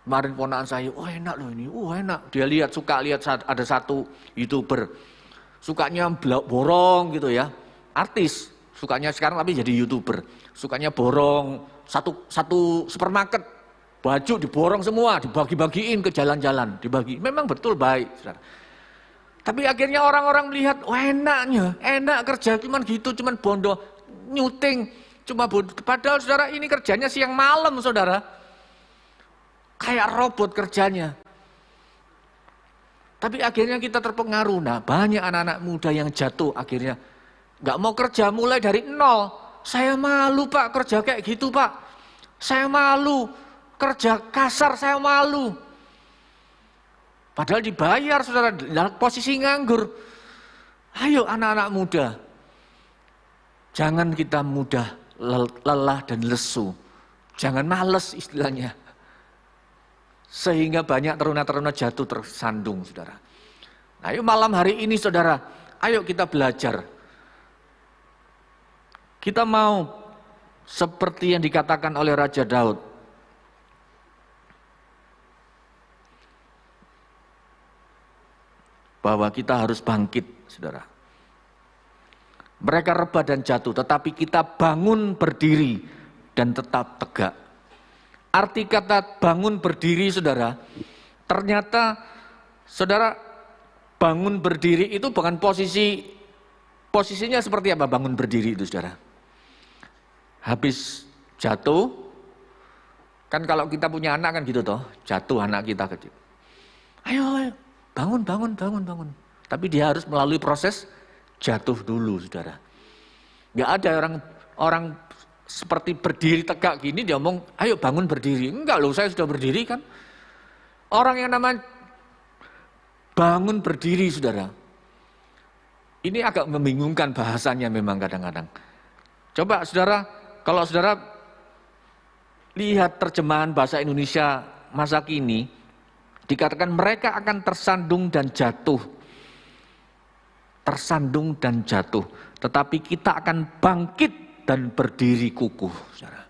Kemarin ponakan saya, oh enak loh ini, oh enak. Dia suka lihat ada satu YouTuber, sukanya borong gitu ya, artis. Sukanya sekarang tapi jadi YouTuber. Sukanya borong satu supermarket, baju diborong semua, dibagi-bagiin ke jalan-jalan, dibagi. Memang betul baik, saudara. Tapi akhirnya orang-orang melihat, wah enaknya, enak kerja cuman gitu, cuman bondo, nyuting, cuma bondo. Padahal saudara ini kerjanya siang malam, saudara. Kayak robot kerjanya. Tapi akhirnya kita terpengaruh. Nah, banyak anak-anak muda yang jatuh akhirnya. Nggak mau kerja mulai dari nol. Saya malu Pak kerja kayak gitu Pak. Saya malu kerja kasar, saya malu. Padahal dibayar saudara, dalam posisi nganggur. Ayo anak-anak muda. Jangan kita mudah lelah dan lesu. Jangan males istilahnya. Sehingga banyak teruna-teruna jatuh tersandung saudara. Nah, ayo malam hari ini saudara, ayo kita belajar. Kita mau seperti yang dikatakan oleh Raja Daud. Bahwa kita harus bangkit, saudara. Mereka rebah dan jatuh, tetapi kita bangun berdiri dan tetap tegak. Arti kata bangun berdiri, saudara, ternyata, saudara, bangun berdiri itu bukan posisinya seperti apa bangun berdiri itu, saudara. Habis jatuh, kan kalau kita punya anak kan gitu toh, jatuh anak kita kecil. Ayo, bangun. Tapi dia harus melalui proses jatuh dulu, saudara. Gak ada orang seperti berdiri tegak gini dia ngomong, ayo bangun berdiri. Enggak loh, saya sudah berdiri kan. Orang yang namanya bangun berdiri, saudara. Ini agak membingungkan bahasanya memang kadang-kadang. Coba saudara, kalau saudara lihat terjemahan bahasa Indonesia masa kini, dikatakan mereka akan tersandung dan jatuh. Tersandung dan jatuh. Tetapi kita akan bangkit dan berdiri kukuh, saudara.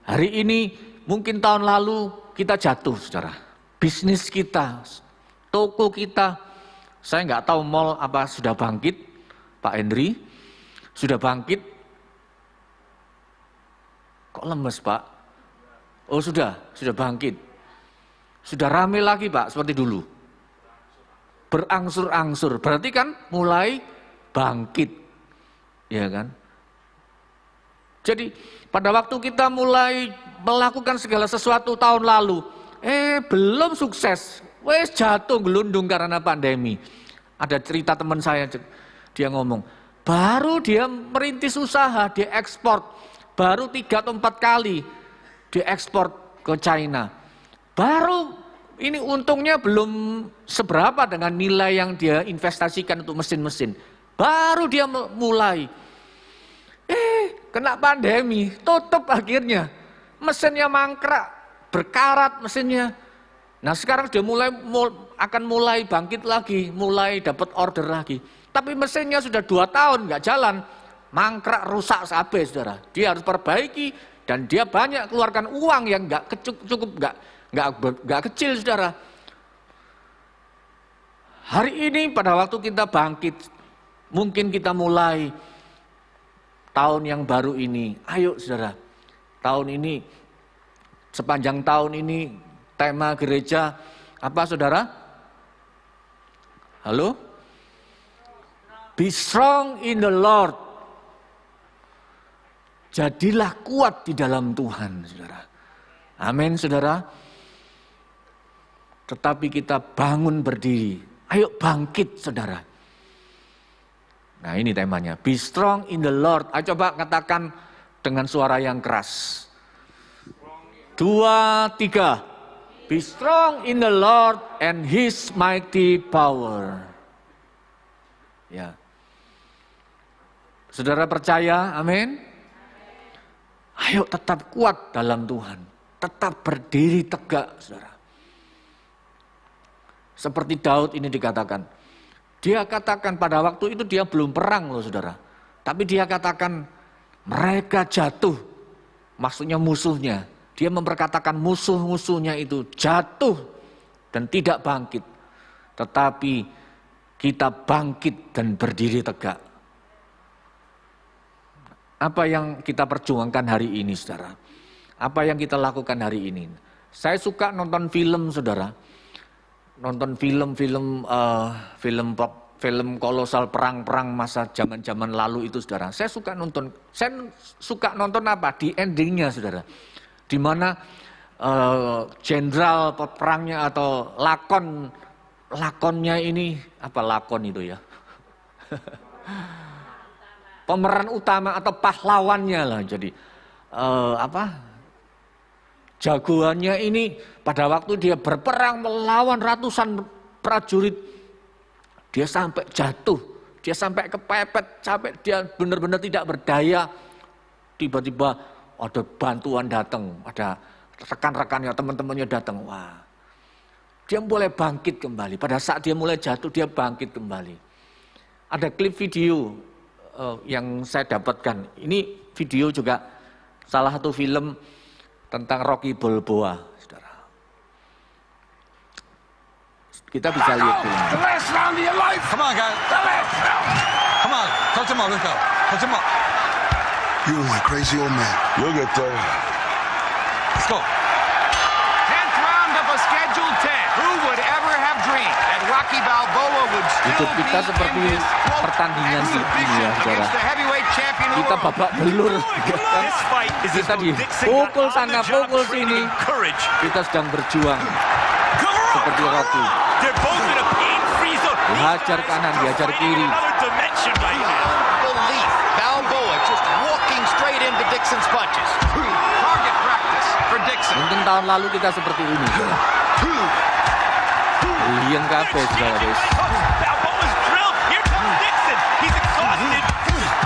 Hari ini, mungkin tahun lalu kita jatuh, saudara. Bisnis kita, toko kita, saya nggak tahu mall apa sudah bangkit, Pak Henry, sudah bangkit. Kok lemes Pak? Oh sudah bangkit. Sudah ramai lagi Pak, seperti dulu. Berangsur-angsur, berarti kan mulai bangkit. Ya kan? Jadi pada waktu kita mulai melakukan segala sesuatu tahun lalu, belum sukses, wes jatuh gelundung karena pandemi. Ada cerita teman saya, dia ngomong, baru dia merintis usaha, dia ekspor. Baru 3 atau 4 kali diekspor ke China. Baru ini untungnya belum seberapa dengan nilai yang dia investasikan untuk mesin-mesin. Baru dia mulai. Kena pandemi, tutup akhirnya. Mesinnya mangkrak, berkarat mesinnya. Nah sekarang dia akan mulai bangkit lagi, mulai dapat order lagi. Tapi mesinnya sudah 2 tahun nggak jalan. Mangkrak, rusak habis, saudara. Dia harus perbaiki, Dan dia banyak keluarkan uang yang nggak kecil, saudara. Hari ini pada waktu kita bangkit, mungkin kita mulai tahun yang baru ini. Ayo saudara, tahun ini, sepanjang tahun ini tema gereja apa saudara? Halo? Be strong in the Lord. Jadilah kuat di dalam Tuhan, saudara. Amin, saudara. Tetapi kita bangun berdiri. Ayo bangkit, saudara. Nah, ini temanya. Be strong in the Lord. Ayo coba katakan dengan suara yang keras. 2, 3. Be strong in the Lord and His mighty power. Ya. Saudara percaya? Amin. Ayo tetap kuat dalam Tuhan. Tetap berdiri tegak, saudara. Seperti Daud ini dikatakan. Dia katakan pada waktu itu dia belum perang loh saudara. Tapi dia katakan mereka jatuh. Maksudnya musuhnya. Dia memperkatakan musuh-musuhnya itu jatuh dan tidak bangkit. Tetapi kita bangkit dan berdiri tegak. Apa yang kita perjuangkan hari ini saudara? Apa yang kita lakukan hari ini? Saya suka nonton film saudara. Nonton film kolosal perang-perang masa zaman-zaman lalu itu saudara. Saya suka nonton apa? Di endingnya saudara. Di mana jenderal peperangnya atau lakonnya ini, apa lakon itu ya? Pemeran utama atau pahlawannya lah jadi jagoannya ini pada waktu dia berperang melawan ratusan prajurit, dia sampai jatuh, dia sampai kepepet, sampai dia benar-benar tidak berdaya. Tiba-tiba ada bantuan datang, ada rekan-rekannya, teman-temannya datang. Wah, dia mulai bangkit kembali. Pada saat dia mulai jatuh, dia bangkit kembali. Ada klip video yang saya dapatkan. Ini video juga salah satu film tentang Rocky Balboa, saudara. Kita bisa lihat film. The last round of your life. Come on, guys. The last round. Come on, coach him up. Let's go. Coach him up. You're one crazy old man. You'll get there. Let's go. 10th round of a scheduled 10. Who would ever have dreamed that Rocky Balboa would still Hidup kita be seperti in this pertandingan ini ya, saudara. against the heavyweight champion of the Kita world? babak belur, kan? Kita dipukul sana, pukul sini. Kita sedang berjuang seperti Rocky. Dihajar kanan, dihajar kiri. Belief. Balboa just walking straight into Dixon's punches. Target practice for Dixon. Mungkin tahun lalu kita seperti ini. Lian kabeh saudara guys. Balboa's drilled. Here comes Dixon. He's exhausted.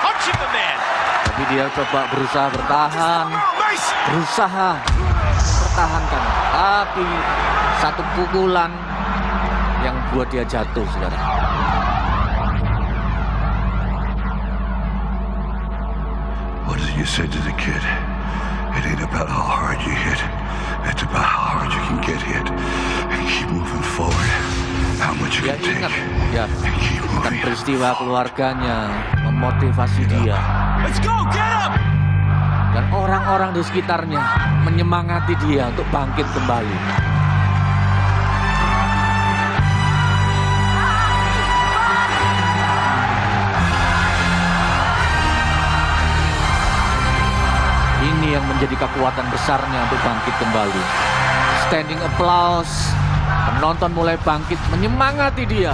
Punching the man. Tapi dia coba berusaha bertahan, berusaha pertahankan. Tapi satu pukulan yang buat dia jatuh, saudara. What did you say to the kid? It ain't about how hard you hit. It's about how hard you can get hit and keep moving forward. How much you Dia can take ingat, ya, and keep kan moving. peristiwa keluarganya memotivasi dia. Let's go. Get up. Dan orang-orang di sekitarnya menyemangati dia untuk bangkit kembali. Ini yang menjadi kekuatan besarnya untuk bangkit kembali. Standing applause, penonton mulai bangkit menyemangati dia.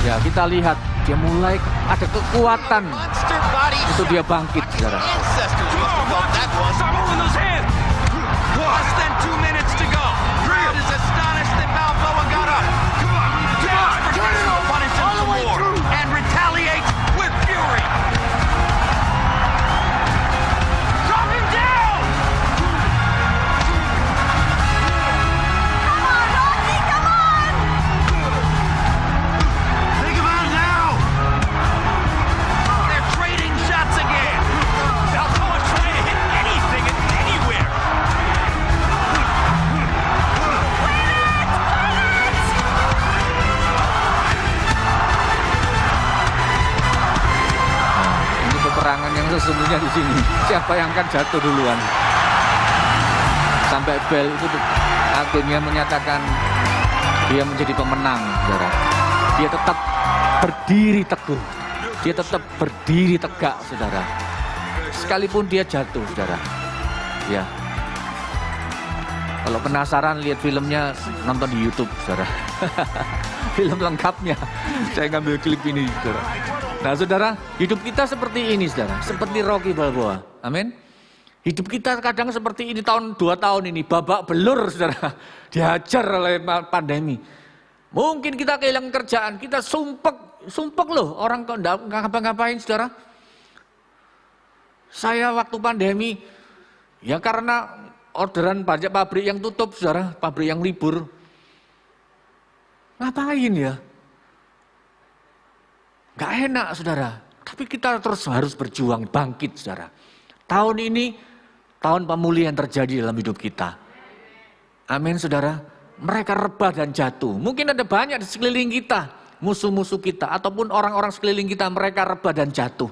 Ya, kita lihat dia mulai ada kekuatan Monster body. untuk dia bangkit, saudara. Ancestors must have felt that one. Stop moving those hands. Less than 2 minutes to go. Crowd is astonished that Balboa got up. Come on. Turn it over. Punish him some more. And retaliates with fury. Drop him down. Come on, Rocky, come on. Think about it now. They're trading shots again. sini. Siapa yang akan jatuh duluan? Sampai bel itu hakimnya menyatakan dia menjadi pemenang, saudara. Dia tetap berdiri teguh. Dia tetap berdiri tegak, saudara. Sekalipun dia jatuh, saudara. Ya. Kalau penasaran lihat filmnya, nonton di YouTube, saudara. Film lengkapnya. Saya ngambil klip ini, saudara. Nah, saudara, hidup kita seperti ini, saudara. Seperti Rocky Balboa. Amin. Hidup kita kadang seperti ini, 2 tahun ini, babak belur, saudara. Dihajar oleh pandemi. Mungkin kita kehilangan kerjaan, kita sumpek loh, orang kok nggak ngapa-ngapain, saudara. Saya waktu pandemi, ya karena orderan banyak pabrik yang tutup, saudara, pabrik yang libur. Ngapain ya? Nggak enak, saudara. Tapi kita terus harus berjuang, bangkit, saudara. Tahun ini, tahun pemulihan terjadi dalam hidup kita. Amin, saudara. Mereka rebah dan jatuh. Mungkin ada banyak di sekeliling kita, musuh-musuh kita, ataupun orang-orang sekeliling kita, mereka rebah dan jatuh.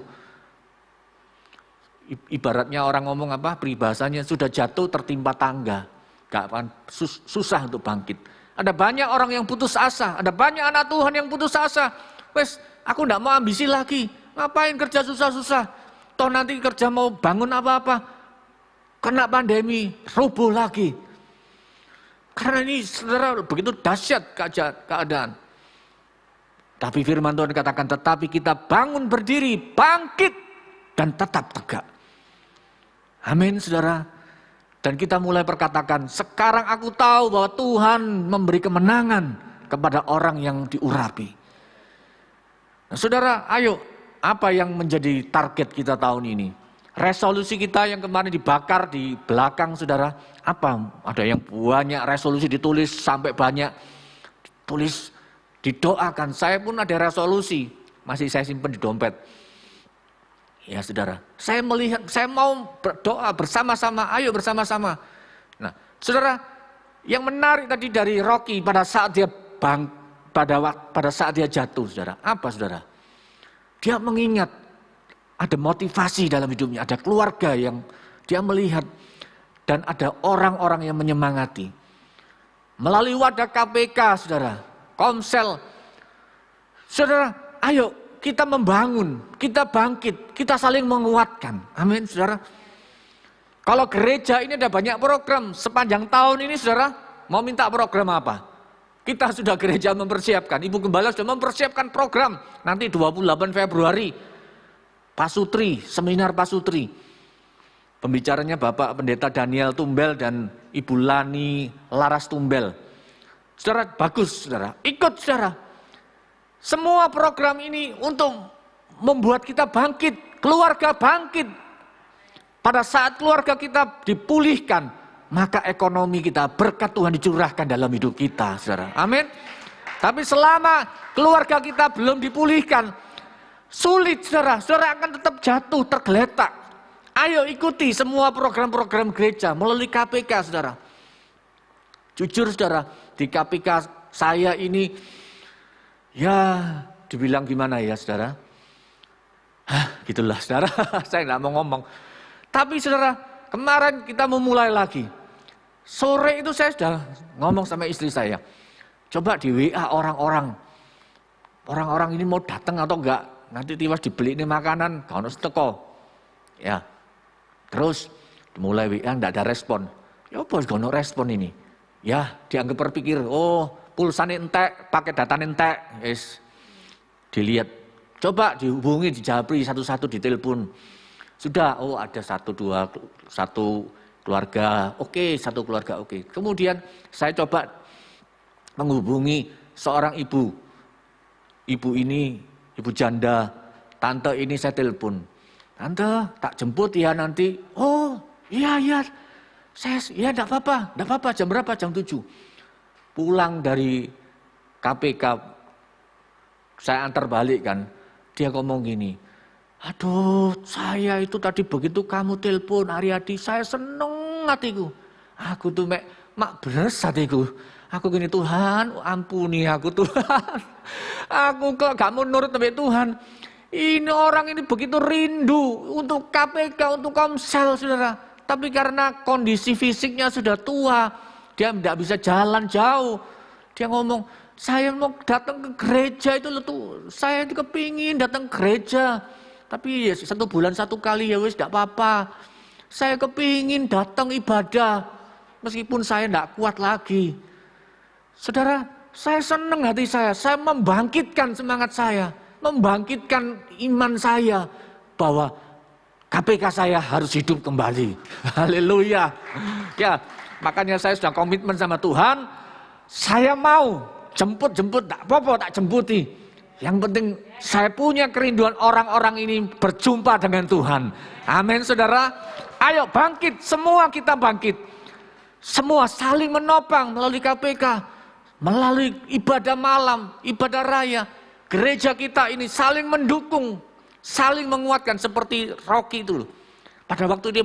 Ibaratnya orang ngomong apa, peribahasanya sudah jatuh tertimpa tangga. Gak akan susah untuk bangkit. Ada banyak orang yang putus asa, ada banyak anak Tuhan yang putus asa. Wes, aku gak mau ambisi lagi. Ngapain kerja susah-susah? Toh nanti kerja mau bangun apa-apa, kena pandemi, rubuh lagi. Karena ini saudara begitu dahsyat keadaan. Tapi firman Tuhan katakan, tetapi kita bangun berdiri, bangkit, dan tetap tegak. Amin, saudara. Dan kita mulai perkatakan, sekarang aku tahu bahwa Tuhan memberi kemenangan kepada orang yang diurapi. Nah, saudara, ayo, apa yang menjadi target kita tahun ini? Resolusi kita yang kemarin dibakar di belakang, saudara, apa? Ada yang banyak resolusi ditulis sampai banyak, tulis, didoakan. Saya pun ada resolusi, masih saya simpan di dompet. Ya saudara, saya melihat, saya mau berdoa bersama-sama, ayo bersama-sama. Nah, saudara, yang menarik tadi dari Rocky pada saat dia pada saat dia jatuh, saudara, apa saudara? Dia mengingat ada motivasi dalam hidupnya, ada keluarga yang dia melihat, dan ada orang-orang yang menyemangati. Melalui wadah KPK, saudara, Komsel, saudara, ayo kita membangun, kita bangkit, kita saling menguatkan. Amin, saudara. Kalau gereja ini ada banyak program, sepanjang tahun ini, saudara, mau minta program apa? Kita sudah gereja mempersiapkan, Ibu Gembala sudah mempersiapkan program, nanti 28 Februari, Pasutri, seminar Pasutri. Pembicaranya Bapak Pendeta Daniel Tumbel dan Ibu Lani Laras Tumbel. Saudara, bagus, saudara, ikut, saudara. Semua program ini untuk membuat kita bangkit, keluarga bangkit. Pada saat keluarga kita dipulihkan, maka ekonomi kita, berkat Tuhan dicurahkan dalam hidup kita, saudara. Amin. Tapi selama keluarga kita belum dipulihkan, sulit, saudara. Saudara akan tetap jatuh, tergeletak. Ayo ikuti semua program-program gereja melalui KPK, saudara. Jujur, saudara, di KPK saya ini, ya, dibilang gimana ya, saudara? Gitulah, saudara. Saya nggak mau ngomong. Tapi, saudara, kemarin kita memulai lagi. Sore itu saya sudah ngomong sama istri saya. Coba di WA orang-orang. Orang-orang ini mau datang atau enggak? Nanti tiwas dibeli ini makanan, gak harus teko. Ya. Terus mulai WA enggak ada respon. Ya bos, gak ada respon ini. Ya, dianggap berpikir, oh, pulsanya entek, pakai datanya entek, yes. Dilihat, coba dihubungi, dijabri satu-satu, ditelepon. Sudah, oh ada satu keluarga, oke, satu keluarga, oke. Kemudian saya coba menghubungi seorang ibu. Ibu ini, ibu janda, tante ini saya telepon. Tante, tak jemput ya nanti. Oh, iya, ya enggak apa-apa, jam berapa? Jam 7. Pulang dari KPK, saya antar balik kan, dia ngomong gini, aduh saya itu tadi begitu kamu telepon Aryadi, saya seneng hatiku. Aku tuh mak beres hatiku. Aku gini, Tuhan ampuni aku Tuhan. Aku kok gak mau nurut sampai Tuhan. Ini orang ini begitu rindu untuk KPK, untuk Komsel, saudara. Tapi karena kondisi fisiknya sudah tua, dia tidak bisa jalan jauh. Dia ngomong, saya mau datang ke gereja itu tuh, saya itu kepingin datang ke gereja. Tapi ya 1 bulan 1 kali ya wis tidak apa-apa. Saya kepingin datang ibadah, meskipun saya tidak kuat lagi. Saudara, saya senang hati saya membangkitkan semangat saya, membangkitkan iman saya bahwa KPK saya harus hidup kembali. Haleluya. Ya, makanya saya sudah komitmen sama Tuhan, saya mau jemput tak apa-apa tak jemputi. Yang penting saya punya kerinduan orang-orang ini berjumpa dengan Tuhan. Amin, saudara. Ayo bangkit, semua kita bangkit. Semua saling menopang melalui KPK, melalui ibadah malam, ibadah raya. Gereja kita ini saling mendukung, saling menguatkan seperti Rocky itu. Pada waktu dia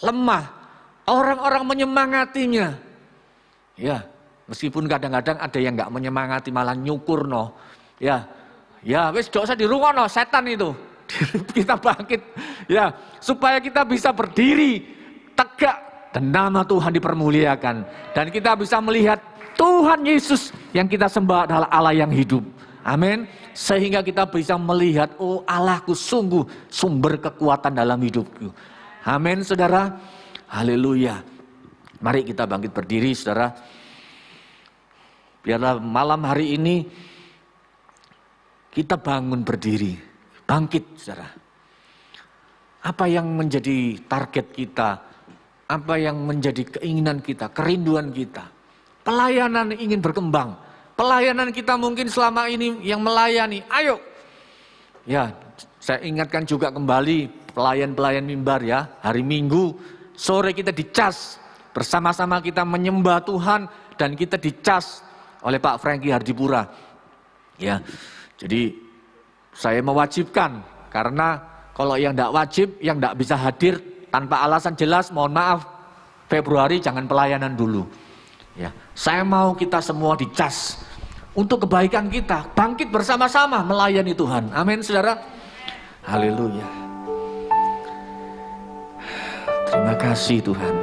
lemah, orang-orang menyemangatinya. Ya, meskipun kadang-kadang ada yang nggak menyemangati malah nyukur no. Ya, wis gak usah dirungono setan itu. Kita bangkit ya, supaya kita bisa berdiri tegak dan nama Tuhan dipermuliakan dan kita bisa melihat Tuhan Yesus yang kita sembah adalah Allah yang hidup. Amin. Sehingga kita bisa melihat, oh Allahku sungguh sumber kekuatan dalam hidupku. Amin, saudara. Haleluya. Mari kita bangkit berdiri, saudara. Biarlah malam hari ini kita bangun berdiri. Bangkit, saudara. Apa yang menjadi target kita? Apa yang menjadi keinginan kita, kerinduan kita? Pelayanan ingin berkembang. Pelayanan kita mungkin selama ini yang melayani. Ayo. Ya, saya ingatkan juga kembali pelayan-pelayan mimbar ya. Hari Minggu, sore kita dicas. Bersama-sama kita menyembah Tuhan dan kita dicas oleh Pak Franky Hardipura. Ya, jadi saya mewajibkan, karena kalau yang tidak wajib, yang tidak bisa hadir tanpa alasan jelas, mohon maaf, Februari jangan pelayanan dulu. Ya, saya mau kita semua dicas untuk kebaikan kita, bangkit bersama-sama melayani Tuhan. Amin, saudara. Haleluya. Terima kasih Tuhan.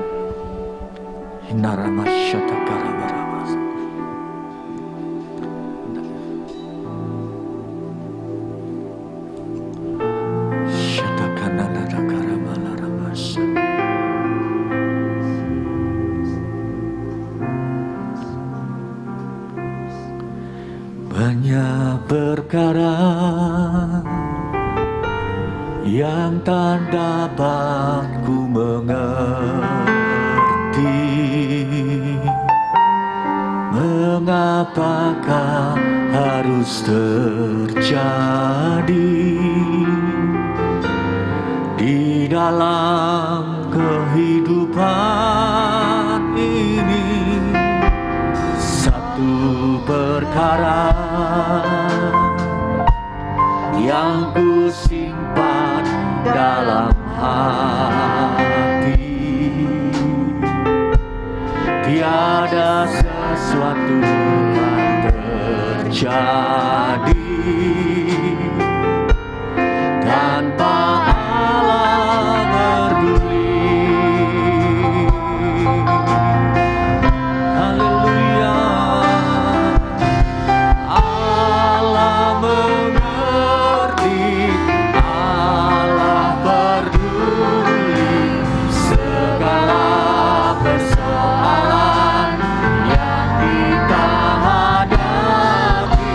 Banyak perkara yang tak dapat ku mengerti, mengapakah harus terjadi di dalam kehidupan ini. Satu perkara yang ku simpan dalam hati, tiada sesuatu yang terjadi tanpa Allah peduli. Haleluya. Allah mengerti, Allah peduli segala persoalan yang kita hadapi.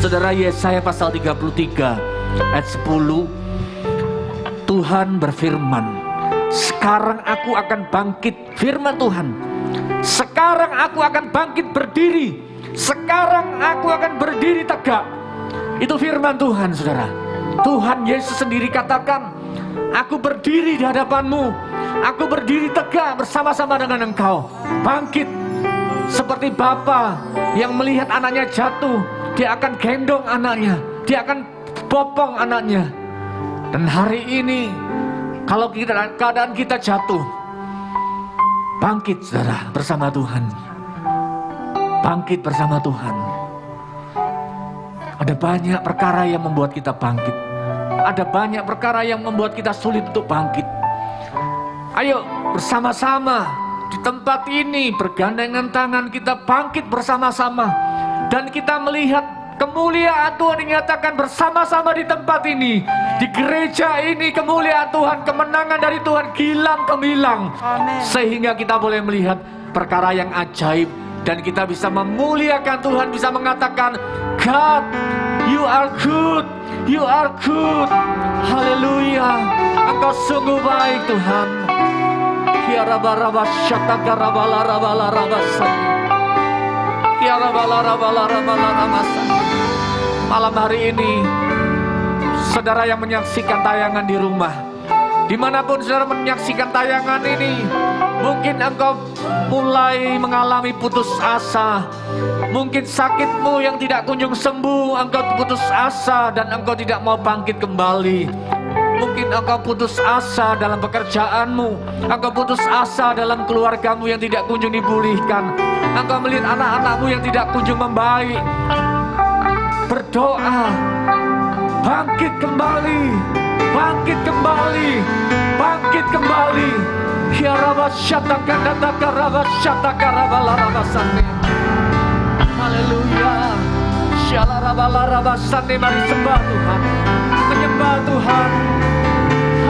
Saudara, Yesaya pasal 33 ayat 10, Tuhan berfirman, sekarang aku akan bangkit, firman Tuhan, sekarang aku akan bangkit berdiri, sekarang aku akan berdiri tegak. Itu firman Tuhan, saudara. Tuhan Yesus sendiri katakan, aku berdiri di hadapanmu, aku berdiri tegak bersama-sama dengan engkau. Bangkit. Seperti bapa yang melihat anaknya jatuh, dia akan gendong anaknya, dia akan bopong anaknya. Dan hari ini, kalau keadaan kita jatuh, bangkit saudara bersama Tuhan. Bangkit bersama Tuhan. Ada banyak perkara yang membuat kita bangkit. Ada banyak perkara yang membuat kita sulit untuk bangkit. Ayo bersama-sama di tempat ini bergandengan tangan kita bangkit bersama-sama. Dan kita melihat kemuliaan Tuhan dinyatakan bersama-sama di tempat ini. Di gereja ini kemuliaan Tuhan, kemenangan dari Tuhan gilang gemilang. Sehingga kita boleh melihat perkara yang ajaib. Dan kita bisa memuliakan Tuhan, bisa mengatakan, God, you are good, you are good. Haleluya, Engkau sungguh baik Tuhan. Malam hari ini, saudara yang menyaksikan tayangan di rumah, dimanapun saudara menyaksikan tayangan ini, mungkin engkau mulai mengalami putus asa. Mungkin sakitmu yang tidak kunjung sembuh, engkau putus asa dan engkau tidak mau bangkit kembali. Mungkin engkau putus asa dalam pekerjaanmu, engkau putus asa dalam keluargamu yang tidak kunjung dipulihkan. Engkau melihat anak-anakmu yang tidak kunjung membaik. Berdoa, bangkit kembali, bangkit kembali, bangkit kembali. Haleluya. Mari sembah Tuhan, menyembah Tuhan.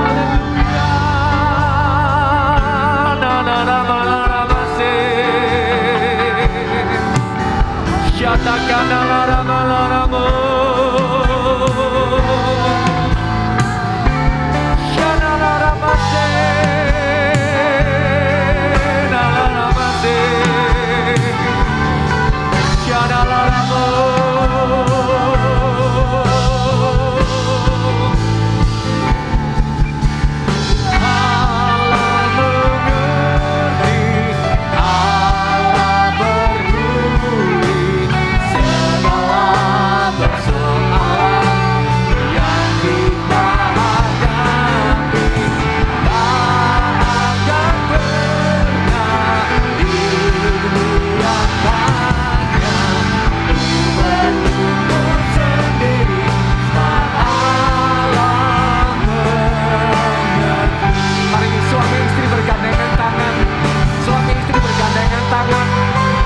Haleluya.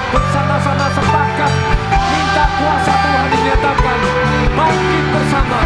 Bersama-sama sepakat minta kuasa Tuhan dinyatakan, bangkit bersama.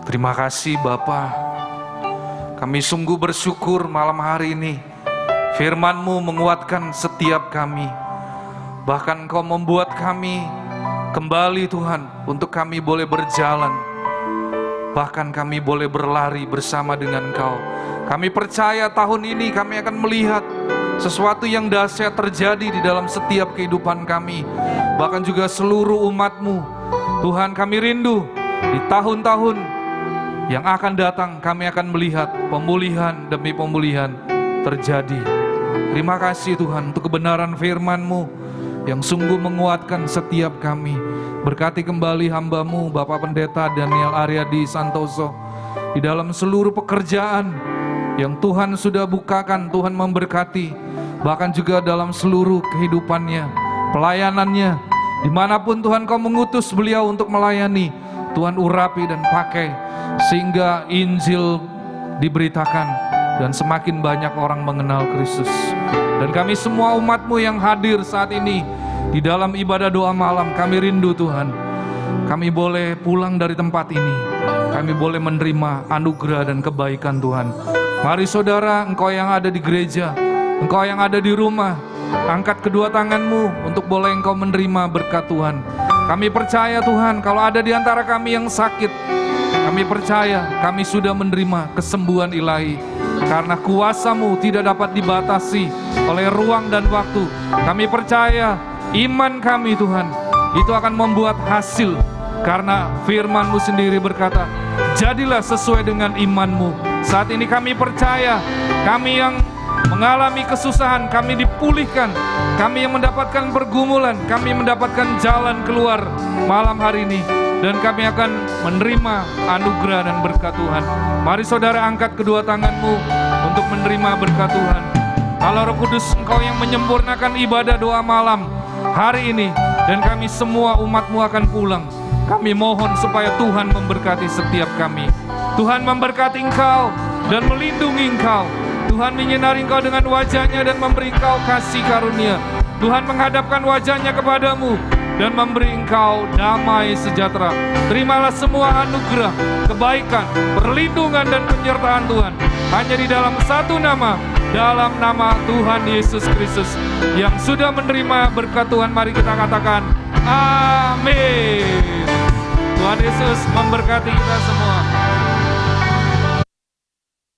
Terima kasih Bapa. Kami sungguh bersyukur malam hari ini. Firman-Mu menguatkan setiap kami. Bahkan Engkau membuat kami kembali Tuhan, untuk kami boleh berjalan. Bahkan kami boleh berlari bersama dengan Engkau. Kami percaya tahun ini kami akan melihat sesuatu yang dahsyat terjadi di dalam setiap kehidupan kami. Bahkan juga seluruh umat-Mu. Tuhan, kami rindu di tahun-tahun yang akan datang, kami akan melihat pemulihan demi pemulihan terjadi Terima kasih Tuhan untuk kebenaran firman-Mu yang sungguh menguatkan setiap kami. Berkati kembali hamba-Mu Bapak Pendeta Daniel Aryadi Santoso di dalam seluruh pekerjaan yang Tuhan sudah bukakan. Tuhan memberkati, bahkan juga dalam seluruh kehidupannya, pelayanannya, dimanapun Tuhan Kau mengutus beliau untuk melayani. Tuhan urapi dan pakai sehingga Injil diberitakan dan semakin banyak orang mengenal Kristus. Dan kami semua umat-Mu yang hadir saat ini di dalam ibadah doa malam, kami rindu Tuhan, kami boleh pulang dari tempat ini, kami boleh menerima anugerah dan kebaikan Tuhan. Mari saudara, engkau yang ada di gereja, engkau yang ada di rumah, angkat kedua tanganmu untuk boleh engkau menerima berkat Tuhan. Kami percaya Tuhan, kalau ada di antara kami yang sakit, kami percaya kami sudah menerima kesembuhan ilahi. Karena kuasa-Mu tidak dapat dibatasi oleh ruang dan waktu. Kami percaya iman kami Tuhan, itu akan membuat hasil. Karena firman-Mu sendiri berkata, jadilah sesuai dengan iman-Mu. Saat ini kami percaya, kami yang mengalami kesusahan, kami dipulihkan. Kami yang mendapatkan pergumulan, kami mendapatkan jalan keluar malam hari ini. Dan kami akan menerima anugerah dan berkat Tuhan. Mari saudara angkat kedua tanganmu untuk menerima berkat Tuhan. Allah Roh Kudus, Engkau yang menyempurnakan ibadah doa malam hari ini. Dan kami semua umat-Mu akan pulang. Kami mohon supaya Tuhan memberkati setiap kami. Tuhan memberkati engkau dan melindungi engkau. Tuhan menyinari engkau dengan wajah-Nya dan memberi engkau kasih karunia. Tuhan menghadapkan wajah-Nya kepadamu dan memberi engkau damai sejahtera. Terimalah semua anugerah, kebaikan, perlindungan dan penyertaan Tuhan hanya di dalam satu nama, dalam nama Tuhan Yesus Kristus yang sudah menerima berkat Tuhan. Mari kita katakan amin. Tuhan Yesus memberkati kita semua.